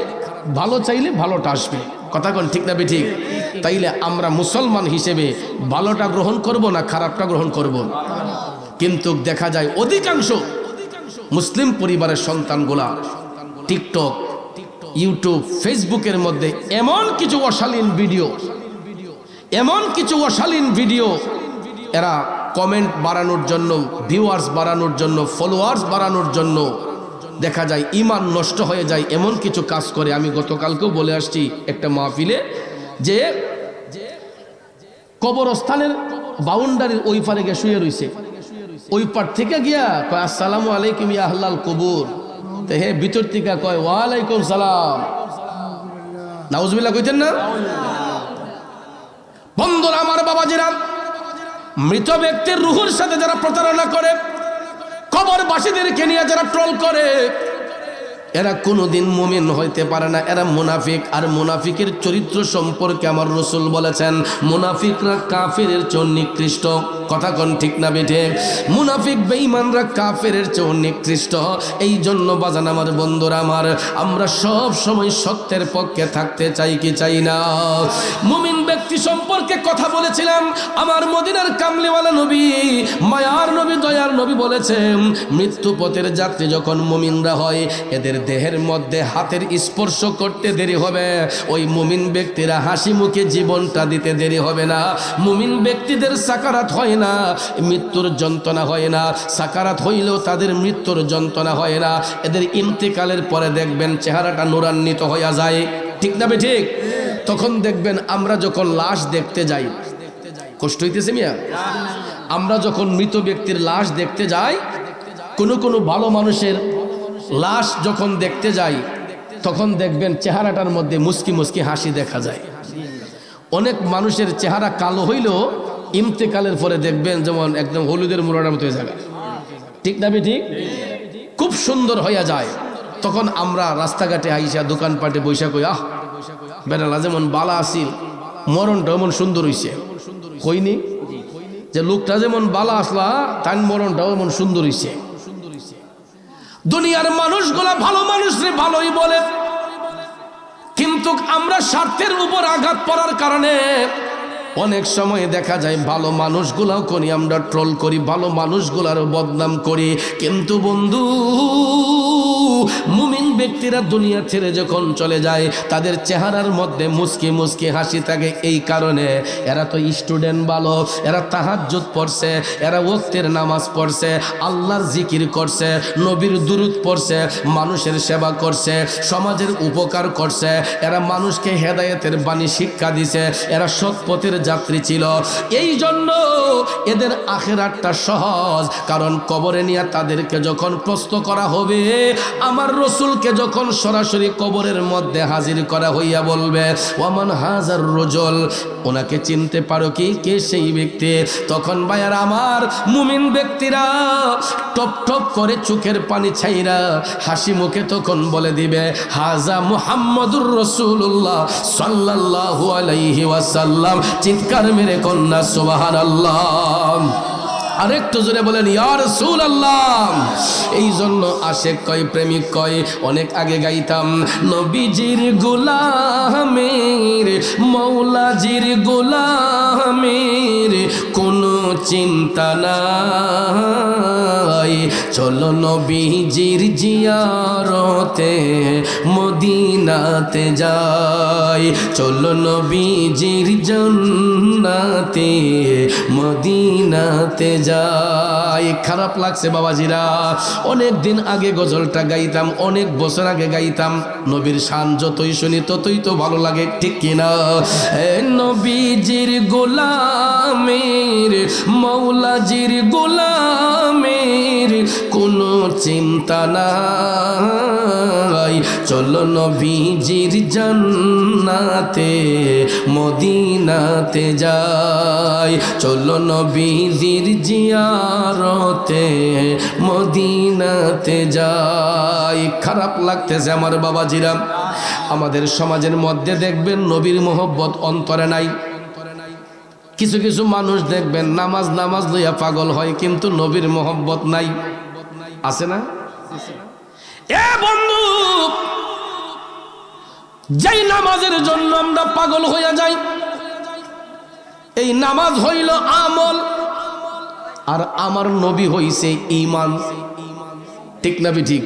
ভালো চাইলে ভালোটা আসবে। কথা কোন ঠিক না ঠিক? তাইলে আমরা মুসলমান হিসেবে ভালোটা গ্রহণ করব না খারাপটা গ্রহণ করব? কিন্তু দেখা যায় অধিকাংশ মুসলিম পরিবারের সন্তানগুলা টিকটক, ইউটিউব, ফেসবুকের মধ্যে এমন কিছু অশালীন ভিডিও এরা কমেন্ট বাড়ানোর জন্য, ভিউয়ার্স বাড়ানোর জন্য, ফলোয়ার্স বাড়ানোর জন্য দেখা যায় ঈমান নষ্ট হয়ে যায়, এমন কিছু কাজ করে। আমি গতকালকেও বলে আসছি একটা মাহফিলে, যে কবরস্থানের বাউন্ডারির ওই পারে গিয়ে শুয়ে রইছে, ওই পার থেকে গিয়া কয় আসসালামু আলাইকুম ইয়া আহলাল কবুর, তো হে ভিতর থেকে কয় ওয়ালাইকুম সালাম। নাউজুবিল্লাহ কইতেন না? বন্ধুরা আমার, বাবাজিরা, মৃত ব্যক্তির রুহুর সাথে যারা প্রতারণা করে, কবরবাসীদেরকে নিয়ে যারা ট্রল করে, এরা কোনোদিন মুমিন হইতে পারে না, এরা মুনাফিক। আর মুনাফিকের চরিত্র সম্পর্কে আমার রাসূল বলেছেন, মুনাফিকরা কাফেরের চেয়ে নিকৃষ্ট। কথা কোন ঠিক না বেঠে? মুনাফিক বেঈমানরা কাফেরের চেয়ে নিকৃষ্ট। এই জন্য বাজান আমার, বন্ধুরা আমার, আমরা সব সময় সত্যের পক্ষে থাকতে চাই কি চাই না? মুমিন ব্যক্তি সম্পর্কে কথা বলেছিলাম, আমার মদিনার কামলিওয়ালা নবী, মায়ার নবী, দয়ার নবী বলেছেন, মৃত্যু পথের যাত্রী যখন মুমিনরা হয়, এদের দেহের মধ্যে হাতের স্পর্শ করতে দেরি হবে, ওই মুমিন ব্যক্তিরা হাসি মুখে জীবনটা দিতে দেরি হবে না। মুমিন ব্যক্তিদের সাকারাত হয় না, মৃত্যুর যন্ত্রণা হয় না। সাকারাত হইলেও তাদের মৃত্যুর যন্ত্রণা হয় না। এদের ইন্তেকালের পরে দেখবেন চেহারাটা নূরান্বিত হয়ে যায়। ঠিক না ঠিক? তখন দেখবেন আমরা যখন লাশ দেখতে যাই, কষ্ট হইতেছে মিয়া? আমরা যখন মৃত ব্যক্তির লাশ দেখতে যাই, কোনো ভালো মানুষের লাশ যখন দেখতে যাই, তখন দেখবেন চেহারাটার মধ্যে মুস্কি মুস্কি হাসি দেখা যায়। অনেক মানুষের চেহারা কালো হইলেও ইন্তেকালের পরে দেখবেন যেমন একদম হলুদের মুড়ার মতো হয়ে যায়। ঠিক না ঠিক? খুব সুন্দর হইয়া যায়। তখন আমরা রাস্তাঘাটে আইসা দোকানপাটে বৈশা কই, আহ বেড়ালা যেমন বালা আসিল, মরণটা এমন সুন্দর হইছে। কইনি যে লোকটা যেমন বালা আসলা, তার মরণটাও এমন সুন্দর হইছে। দুনিয়ার মানুষগুলা ভালো মানুষ রে ভালোই বলে, কিন্তু আমরা স্বার্থের উপর আঘাত পড়ার কারণে অনেক সময় দেখা যায় ভালো মানুষগুলাও করি আমরা ট্রোল করি, ভালো মানুষগুলারও বদনাম করি। কিন্তু বন্ধু, মুমিন ব্যক্তিরা দুনিয়া ছেড়ে যখন চলে যায়, তাদের চেহারার মধ্যে মুস্কি মুস্কি হাসি থাকে। এই কারণে এরা তো স্টুডেন্ট ভালো, এরা তাহাজ্জুদ পড়ছে, এরা ওয়াক্তের নামাজ পড়ছে, আল্লাহর জিকির করছে, নবীর দুরূদ পড়ছে, মানুষের সেবা করছে, সমাজের উপকার করছে, এরা মানুষকে হেদায়েতের বাণী শিক্ষা দিছে, এরা সৎ পথের যাত্রী ছিল। এই জন্য এদের আখিরাতটা সহজ। কারণ কবরে নিয়ে তাদেরকে যখন প্রশ্ন করা হবে, আমার রাসূলকে যখন সরাসরি কবরের মধ্যে হাজির করা হইয়া বলবে, ওয়ামান হাজার রজুল, ওনাকে চিনতে পারো কি, কে সেই ব্যক্তি? তখন ভাইয়ার আমার মুমিন ব্যক্তিরা টপ টপ করে চোখের পানি ছাইরা হাসি মুখে তখন বলে দিবে, হাজা মুহাম্মদুর রাসূলুল্লাহ সাল্লাল্লাহু আলাইহি ওয়াসাল্লাম। চিৎকার মেরে কন্যা সুবহানাল্লাহ। আরেকটু জোরে বলেন ইয়া রাসূলুল্লাহ। এই জন্য আশেক কয়, প্রেমিক কয়, অনেক আগে গাইতাম, নবীজির গোলামের, মৌলাজির গোলামের কোনো চিন্তা নাই, চলো নবীজির জিয়ারতে মদিনাতে যাই, চলো নবীজির জান্নাতে মদিনাতে যাই। খারাপ লাগছে বাবাজিরা, অনেক দিন আগে গজলটা গাইতাম, অনেক বছর আগে গাইতাম। নবীর শান যতই শুনি ততই তো ভালো লাগে, ঠিক কিনা? নবীজির গোলামের, মৌলাজির গোলামের কোনো চিন্তা নাই, চলো নবীজির জান্নাতে মদিনাতে যাই, চলো নবীজির জিয়ারতে মদিনাতে যাই। খারাপ লাগতেছে আমার বাবাজিরা, আমাদের সমাজের মধ্যে দেখবেন নবীর মোহব্বত অন্তরে নাই। কিছু কিছু মানুষ দেখবেন নামাজ নামাজ লইয়া পাগল হয়, কিন্তু নবীর মোহব্বত নাই। আছে না? এ বন্ধু, যেই নামাজের জন্য আমরা পাগল হইয়া যাই, এই নামাজ হইল আমল, আর আমার নবী হইছে ঈমান। ঠিক না ঠিক?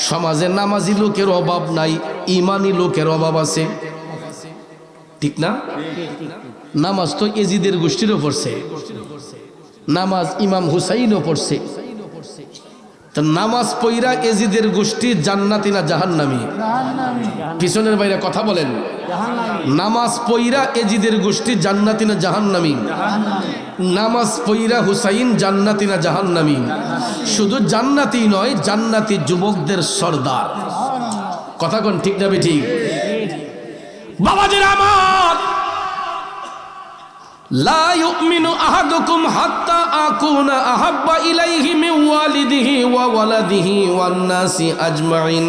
সমাজে নামাজি লোকের অভাব নাই, ঈমানি লোকের অভাব আছে, ঠিক না? নামাজ তো এজিদের গোষ্ঠীরও পড়ছে, নামাজ ইমাম হুসাইনও পড়ছে। তা নামাজ পইরা এজিদের গোষ্ঠী জান্নাতি না জাহান্নামী? পিছনের বাইরে কথা বলেন। নামাজ পইরা এজিদের গোষ্ঠী জান্নাতি না জাহান্নামী? নামাজ পইরা হুসাইন জান্নাতি না জাহান্নামী? শুধু জান্নাতি নয়, জান্নাতি যুবকদের সর্দার। কথা কোন ঠিক না ঠিক? বাবাজির আমার, লা ইউমিনু আহাদুকুম হাত্তা আকুনা আহাব্বা ইলাইহি মিন ওয়ালিদিহি ওয়া ওয়ালাদিহি ওয়ান নাসি আজমাইন।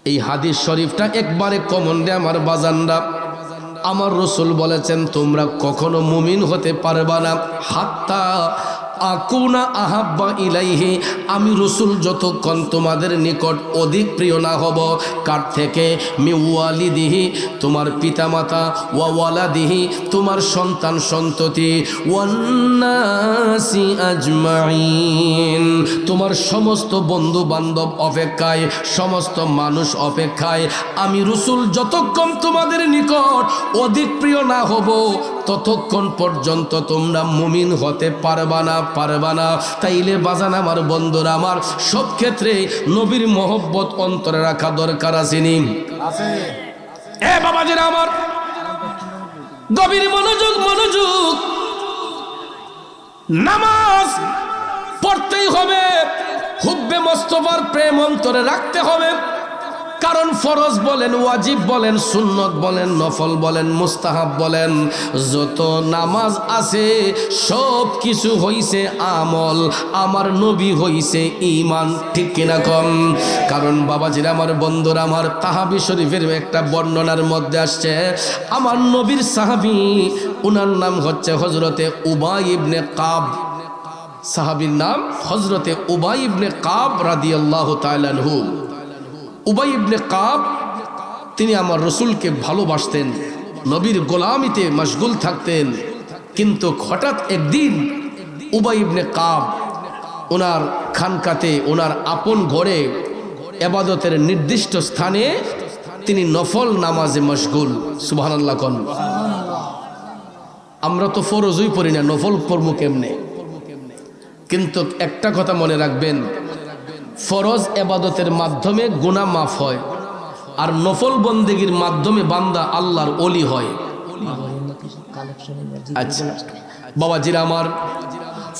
এই হাদিস শরীফটা একবারে কমন রে আমার বাজানরা। আমার রাসূল বলেছেন, তোমরা কখনো মুমিন হতে পারবা না হাত্তা আকুনা আহাব্বা ইলাইহি, আমি রাসূল যতক্ষণ তোমাদের নিকট অধিক প্রিয় না হব। কার থেকে? মিওয়ালিদিহি, তোমার পিতামাতা, ওয়া ওয়ালাদিহি, তোমার সন্তান সন্ততি, ওয়ান্নাসি আজমাইন, তোমার সমস্ত বন্ধু বান্ধব অপেক্ষায়, সমস্ত মানুষ অপেক্ষায় আমি রাসূল যতক্ষণ তোমাদের নিকট অধিক প্রিয় না হব, ততক্ষণ পর্যন্ত তোমরা মুমিন হতে পারবা না। তাইলে বাজান আমার বন্ধুরা আমার, সব ক্ষেত্রে নবীর মহব্বত অন্তরে রাখা দরকার আসেনি? এ বাবাজিরা আমার, গভীর মনোযোগ, নামাজ পড়তেই হবে, হুব্বে মোস্তফার প্রেম অন্তরে রাখতে হবে। কারণ ফরজ বলেন, ওয়াজিব বলেন, সুন্নত বলেন, নফল বলেন, মুস্তাহাব বলেন, যত নামাজ আছে সব কিছু হইছে আমল, আমার নবী হইছে ঈমান। ঠিক কিনা কম? কারণ বাবাজিরা আমার, বন্ধুরা আমার, তাহাবি শরীফের একটা বর্ণনার মধ্যে আসছে, আমার নবীর সাহাবী, উনার নাম হচ্ছে হযরতে উবাই ইবনে কাব। সাহাবীর নাম হযরতে উবাই ইবনে কাব রাদিয়াল্লাহু তাআলা আনহু। উবাই ইবনে কাব তিনি আমার রসুলকে ভালোবাসতেন, নবীর গোলামিতে মশগুল থাকতেন। কিন্তু হঠাৎ একদিন উবাই ইবনে কাব ওনার খানকাতে, ওনার আপন ঘরে ইবাদতের নির্দিষ্ট স্থানে তিনি নফল নামাজে মশগুল। সুবহানাল্লাহ কোন? আমরা তো ফরজই পড়ি না, নফল পড়ব কেমনে? কিন্তু একটা কথা মনে রাখবেন, ফরজ ইবাদতের মাধ্যমে গুনাহ মাফ হয়, আর নফল বন্দেগীর মাধ্যমে বান্দা আল্লাহর ওলি হয়। আচ্ছা বাবাজিরা আমার,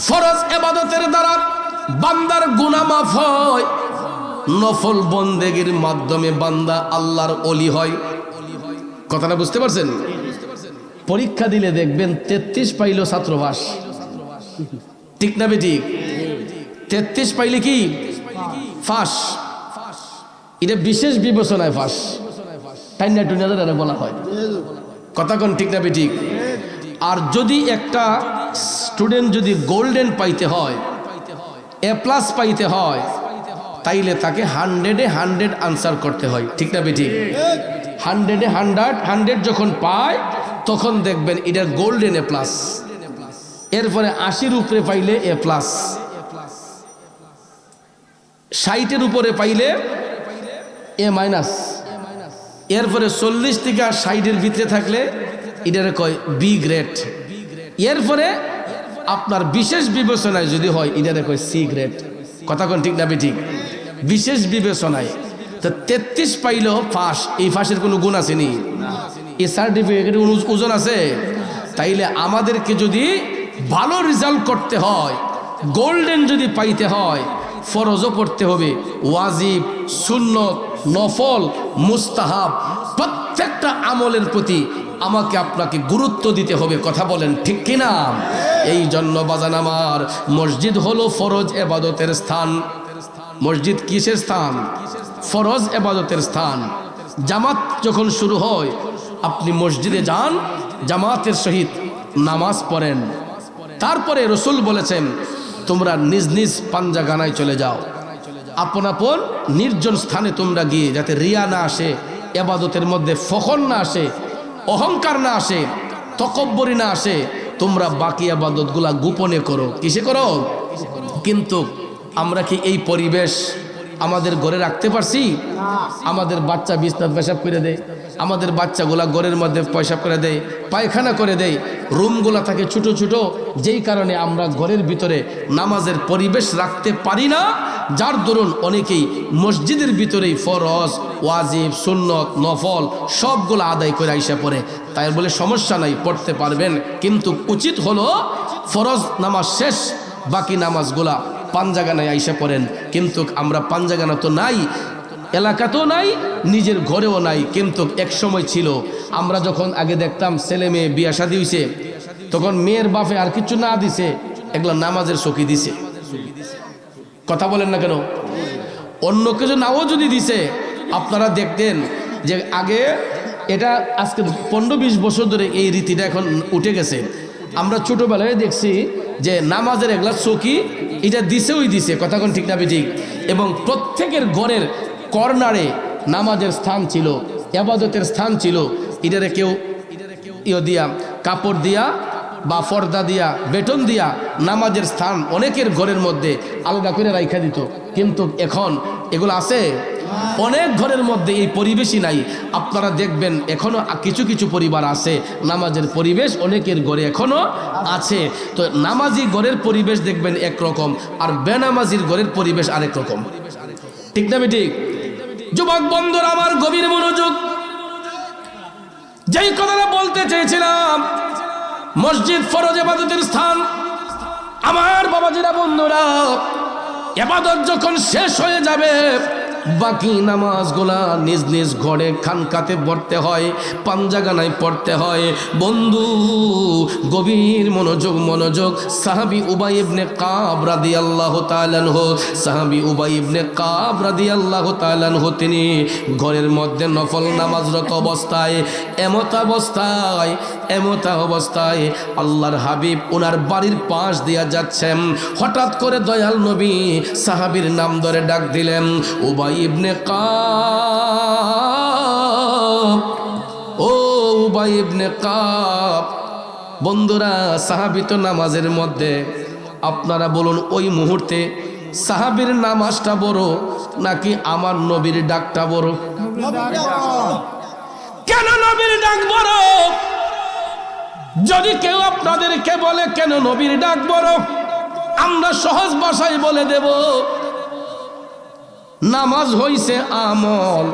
ফরজ ইবাদতের দ্বারা বান্দার গুনাহ মাফ হয়, নফল বন্দেগীর মাধ্যমে বান্দা আল্লাহর ওলি হয়। কথাটা বুঝতে পারছেন? পরীক্ষা দিলে দেখবেন 33 পাইল ছাত্রবাস। ঠিক না বেঠিক? 33 পাইলে কি ফাঁস? এটা বিশেষ বিবেচনায় ফাঁস, টাইনা টুনিয়া বলা হয়। কথা কোন ঠিক না বেঠিক? আর যদি একটা স্টুডেন্ট যদি গোল্ডেন পাইতে হয়, A+ পাইতে হয়, তাইলে তাকে 100-এ 100 আনসার করতে হয়। ঠিক না বেঠিক? 100-এ 100 যখন পায় তখন দেখবেন এটা গোল্ডেন A+। এরপরে 80-র উপরে পাইলে A+, 60-এর উপরে পাইলে A-, এরপরে 40 থেকে 60-এর ভিতরে থাকলে এটারে কয় বি গ্রেড। এরপরে আপনার বিশেষ বিবেচনায় যদি হয় এটারে কয় সি গ্রেড। কথা কোন ঠিক না বেঠিক? বিশেষ বিবেচনায় তো 33 পাইলেও ফাঁস। এই ফাঁসের কোনো গুণ আছে নি? এই সার্টিফিকেটের ওজন আছে? তাইলে আমাদেরকে যদি ভালো রেজাল্ট করতে হয়, গোল্ডেন যদি পাইতে হয়, ফরজও পড়তে হবে, ওয়াজিব, সুন্নত, নফল, মুস্তাহাব, প্রত্যেকটা আমলের প্রতি আমাকে আপনাকে গুরুত্ব দিতে হবে। কথা বলেন ঠিক কিনা? এই জন্য বাজান আমার, মসজিদ হলো ফরজ ইবাদতের স্থান। মসজিদ কিসের স্থান? ফরজ ইবাদতের স্থান। জামাত যখন শুরু হয়, আপনি মসজিদে যান, জামাতের সহিত নামাজ পড়েন। তারপরে রসুল বলেছেন, তোমরা নিজ নিজ পাঞ্জাগানায় চলে যাও, আপন আপন নির্জন স্থানে তোমরা গিয়ে, যাতে রিয়া না আসে, ইবাদতের মধ্যে ফখর না আসে, অহংকার না আসে, তকব্বরি না আসে, তোমরা বাকি ইবাদতগুলা গোপনে করো। কিসে করো? কিন্তু আমরা কি এই পরিবেশ আমাদের ঘরে রাখতে পারছি? আমাদের বাচ্চা বিছনাত পেশাব করে দেয়, আমাদের বাচ্চাগুলা ঘরের মধ্যে পেশাব করে দেয়, পায়খানা করে দেয়, রুমগুলা থাকে ছোট ছোট, যেই কারণে আমরা ঘরের ভিতরে নামাজের পরিবেশ রাখতে পারি না। যার দরুন অনেকেই মসজিদের ভিতরেই ফরজ, ওয়াজিব, সুন্নত, নফল সবগুলো আদায় করে আইসা পড়ে। তাই বলে সমস্যা নাই, পড়তে পারবেন, কিন্তু উচিত হলো ফরজ নামাজ শেষ বাকি নামাজগুলা পাঞ্জাগানায় আইসা পড়েন। কিন্তু আমরা পাঞ্জাগানা তো নাই, এলাকাতেও নাই, নিজের ঘরেও নাই। কিন্তু এক সময় ছিল, আমরা যখন আগে দেখতাম ছেলে মেয়ে বিয়া শাদী হইছে, তখন মেয়ের বাপে আর কিছু না দিছে, এগুলা নামাজের চকি দিছে। কথা বলেন না কেন? অন্য কিছু নাও যদি দিছে, আপনারা দেখতেন যে আগে, এটা আজকে 15-20 বছর ধরে এই রীতিটা এখন উঠে গেছে। আমরা ছোটবেলায় দেখছি যে নামাজের এগুলা চকি এটা দিছেই দিছে। কথা কোন ঠিক না ঠিক? এবং প্রত্যেকের ঘরের কর্নারে নামাজের স্থান ছিল, ইবাদতের স্থান ছিল। এটারে কেউ দিয়া কাপড় দিয়া বা পর্দা দিয়া, বেটন দিয়া নামাজের স্থান অনেকের ঘরের মধ্যে আলগা করে রাইখা দিত। কিন্তু এখন এগুলো আছে? অনেক ঘরের মধ্যে এই পরিবেশই নাই। আপনারা দেখবেন এখনো কিছু কিছু পরিবার আছে নামাজের পরিবেশ অনেকের ঘরে এখনো আছে। তো নামাজি ঘরের পরিবেশ দেখবেন একরকম, আর বেনামাজির ঘরের পরিবেশ আরেক রকম। ঠিক না ঠিক? যুবক বন্ধুরা আমার, গভীর মনোযোগ। যেই কথাটা বলতে চেয়েছিলাম, মসজিদ ফরজ ইবাদতের স্থান। আমার বাবাজিরা, বন্ধুরা, ইবাদত যখন শেষ হয়ে যাবে, বাকি নামাজগুলা নিজ নিজ ঘরে খানকাতে পড়তে হয়, পাঞ্জাগানায় পড়তে হয়। বন্ধু, গভীর মনোযোগ, মনোযোগ। সাহাবী উবাই ইবনে কাব রাদিয়াল্লাহু তাআলা আনহু, সাহাবী উবাই ইবনে কাব রাদিয়াল্লাহু তাআলা আনহু, তিনি ঘরের মধ্যে নফল নামাজরত অবস্থায়, এমতা অবস্থায় আল্লাহর হাবিব ওনার বাড়ির পাশ দিয়া যাচ্ছেন। হঠাৎ করে দয়াল নবী সাহাবীর নাম ধরে ডাক দিলেন, উবাই ইবনে কাব, ও উবাই ইবনে কাব। বন্ধুরা, সাহাবী তো নামাজের মধ্যে। আপনারা বলুন, ওই মুহূর্তে সাহাবীর নামাজটা বড় নাকি আমার নবীর ডাকটা বড়? কেন নবীর ডাক বড়? যদি কেউ আপনাদেরকে বলে কেন নবীর ডাক বড়, আমরা সহজ ভাষায় বলে দেব, নামাজ হইছে আমল,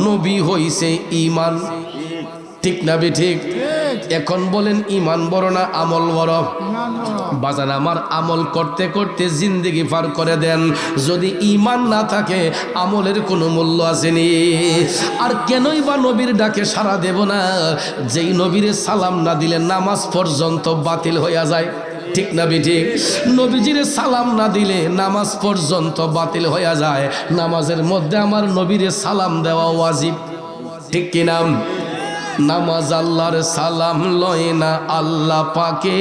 নবী হইছে ঈমান। ঠিক না ঠিক? এখন বলেন, ঈমান বড় না আমল বড়? বাজান আমার, আমল করতে করতে জিন্দেগি পার করে দেন, যদি ঈমান না থাকে আমলের কোনো মূল্য আসেনি। আর কেনই বা নবীর ডাকে সাড়া দেব না? যেই নবীরে সালাম না দিলে নামাজ পর্যন্ত বাতিল হইয়া যায়। ঠিক না ঠিক? নবীজিরে সালাম না দিলে নামাজ পর্যন্ত বাতিল হইয়া যায়। নামাজের মধ্যে আমার নবীরে সালাম দেওয়া ওয়াজিব। ঠিক কি নাম? নামাজ আল্লাহর সালাম লয় না আল্লাহ পাকে,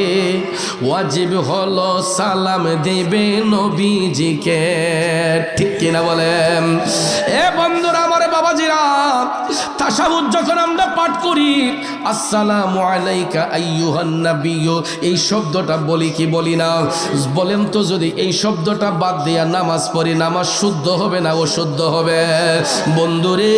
ওয়াজিব হলো সালাম দিবে নবীজিকে। ঠিক কিনা বলেন? এ বন্ধুরা আমার, বাবাজিরা, তাশাহুদ যখন আমরা পাঠ করি, আসসালামু আলাইকা আইয়ুহান নাবিয়্যু, এই শব্দটা বলি কি বলি না? বলেন তো, যদি এই শব্দটা বাদ দিয়া নামাজ পড়ি, নামাজ শুদ্ধ হবে না অশুদ্ধ হবে? বন্ধুরে,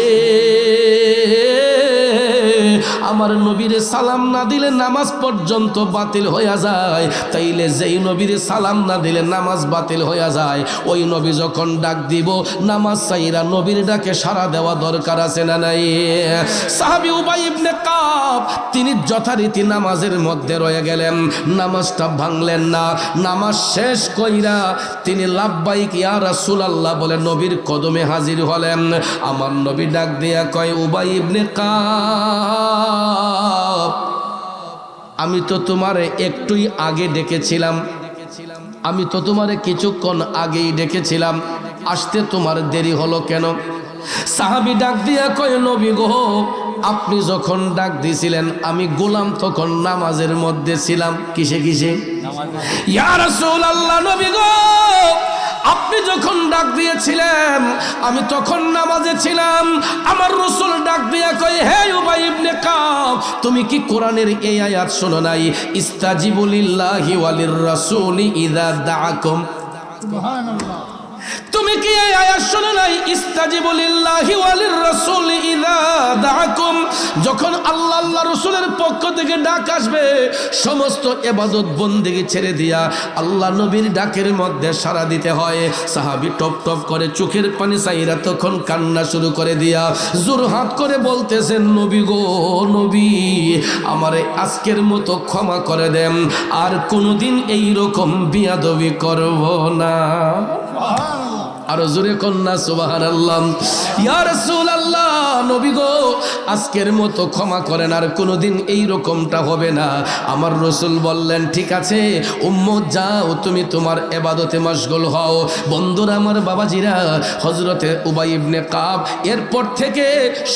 আমার নবীরে সালাম না দিলে নামাজ পর্যন্ত বাতিল হইয়া যায়। তাইলে যেই নবীরে সালাম না দিলে নামাজ বাতিল হইয়া যায়, ওই নবী যখন ডাক দিব, নামাজ চাইরা নবীর ডাকে সাড়া দেওয়া দরকার আছে না নাই? সাহাবী উবাই ইবনে কাব, তিনি যথারীতি নামাজের মধ্যে রয়ে গেলেন, নামাজটা ভাঙলেন না। নামাজ শেষ কইরা তিনি লাব্বাইক ইয়া রাসূলুল্লাহ বলে নবীর কদমে হাজির হলেন। আমার নবী ডাক দিয়া কয়, উবাই ইবনে কাব, আমি তো তোমারে একটুই আগে ডেকেছিলাম, আমি তো তোমারে কিছুক্ষণ আগেই ডেকেছিলাম, আসতে তোমার দেরি হলো কেন? সাহাবী ডাক দিয়া কয়, নবী গো, আপনি যখন ডাক দিছিলেন আমি গোলাম তখন নামাজের মধ্যে ছিলাম। কিসে কিসে? ইয়া রাসূলুল্লাহ, নবী গো, আপনি যখন ডাক দিয়েছিলেন আমি তখন নামাজে ছিলাম। আমার রাসূল ডাক দিয়া কয়, হে উবাই ইবনে কাব, তুমি কি কোরআনের এই আয়াত শোনো নাই? ইস্তাজিবু লিল্লাহি ওয়ালির রাসূলি ইযা দাআকুম। সুবহানাল্লাহ। তুমি কি এই আয়াত শোনো নাই? ইস্তাজিবু লিল্লাহি ওয়ালির রাসূলি ইযা দাআকুম, যখন আল্লাহ আল্লাহর রাসূলের পক্ষ থেকে ডাক আসবে, সমস্ত ইবাদত বন্দেগী ছেড়ে দিয়া আল্লাহ নবীর ডাকের মধ্যে সাড়া দিতে হয়। সাহাবী টপ টপ করে চোখের পানি চাইরা তখন কান্না শুরু করে দিয়া জোরহাত করে বলতেছেন, নবী গো, নবী, আমারে আজকের মতো ক্ষমা করে দেন, আর কোনোদিন এই রকম বিয়াদবি করব না। আর জোরে কন্যা সুবহানাল্লাহ। ইয়া রাসূলুল্লাহ, নবী গো, আজকের মতো ক্ষমা করেন, আর কোনোদিন এই রকমটা হবে না। আমার রাসূল বললেন, ঠিক আছে উম্মত, যাও তুমি তোমার ইবাদতে মশগুল হও। বন্ধুরা আমার, বাবাজিরা, হযরতে উবাই ইবনে কাব এরপর থেকে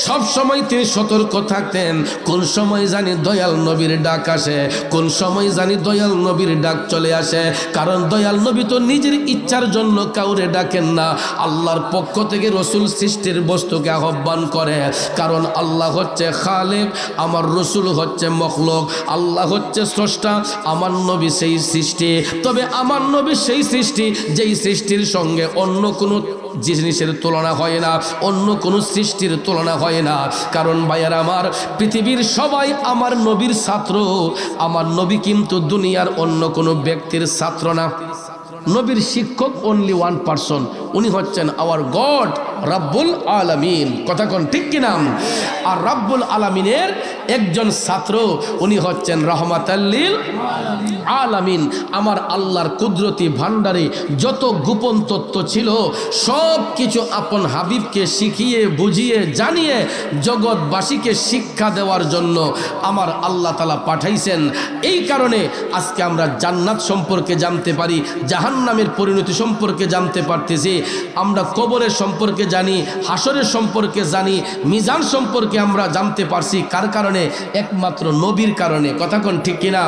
সব সময় তিনি সতর্ক থাকতেন, কোন সময় জানি দয়াল নবীর ডাক আসে, কোন সময় জানি দয়াল নবীর ডাক চলে আসে। কারণ দয়াল নবী তো নিজের ইচ্ছার জন্য কাউরে ডাকেন না, আল্লাহর পক্ষ থেকে রাসূল সৃষ্টির বস্তুকে আহ্বান করে। কারণ আল্লাহ হচ্ছে খালিক, আমার রাসূল হচ্ছে মখলুক। আল্লাহ হচ্ছে স্রষ্টা, আমার নবী সেই সৃষ্টি। তবে আমার নবী সেই সৃষ্টি যেই সৃষ্টির সঙ্গে অন্য কোনো জিনিসের তুলনা হয় না, অন্য কোনো সৃষ্টির তুলনা হয় না। কারণ ভাইয়ার আমার, পৃথিবীর সবাই আমার নবীর ছাত্র, আমার নবী কিন্তু দুনিয়ার অন্য কোনো ব্যক্তির ছাত্র না। নবীর শিক্ষক অনলি ওয়ান পারসন, উনি হচ্ছেন আওয়ার গড রাব্বুল আলামিন। কথা কোন ঠিক কিনা? আর রাব্বুল আলামিনের একজন ছাত্র, উনি হচ্ছেন রাহমাতাল লিল আলামিন। আমার আল্লাহর কুদরতি ভান্ডারে যত গোপন তত্ত্ব ছিল সব কিছু আপন হাবিবকে শিখিয়ে বুঝিয়ে জানিয়ে জগৎবাসীকে শিক্ষা দেওয়ার জন্য আমার আল্লাহ তাআলা পাঠাইছেন। এই কারণে আজকে আমরা জান্নাত সম্পর্কে জানতে পারি, জাহান্নামের পরিণতি সম্পর্কে জানতে পারতেছি, আমরা কবরের সম্পর্কে জানি, হাসরের সম্পর্কে জানি, মিজান সম্পর্কে আমরা জানতে পারছি। কার কারণে? একমাত্র নবীর কারণে। কথা কোন ঠিক কিনা?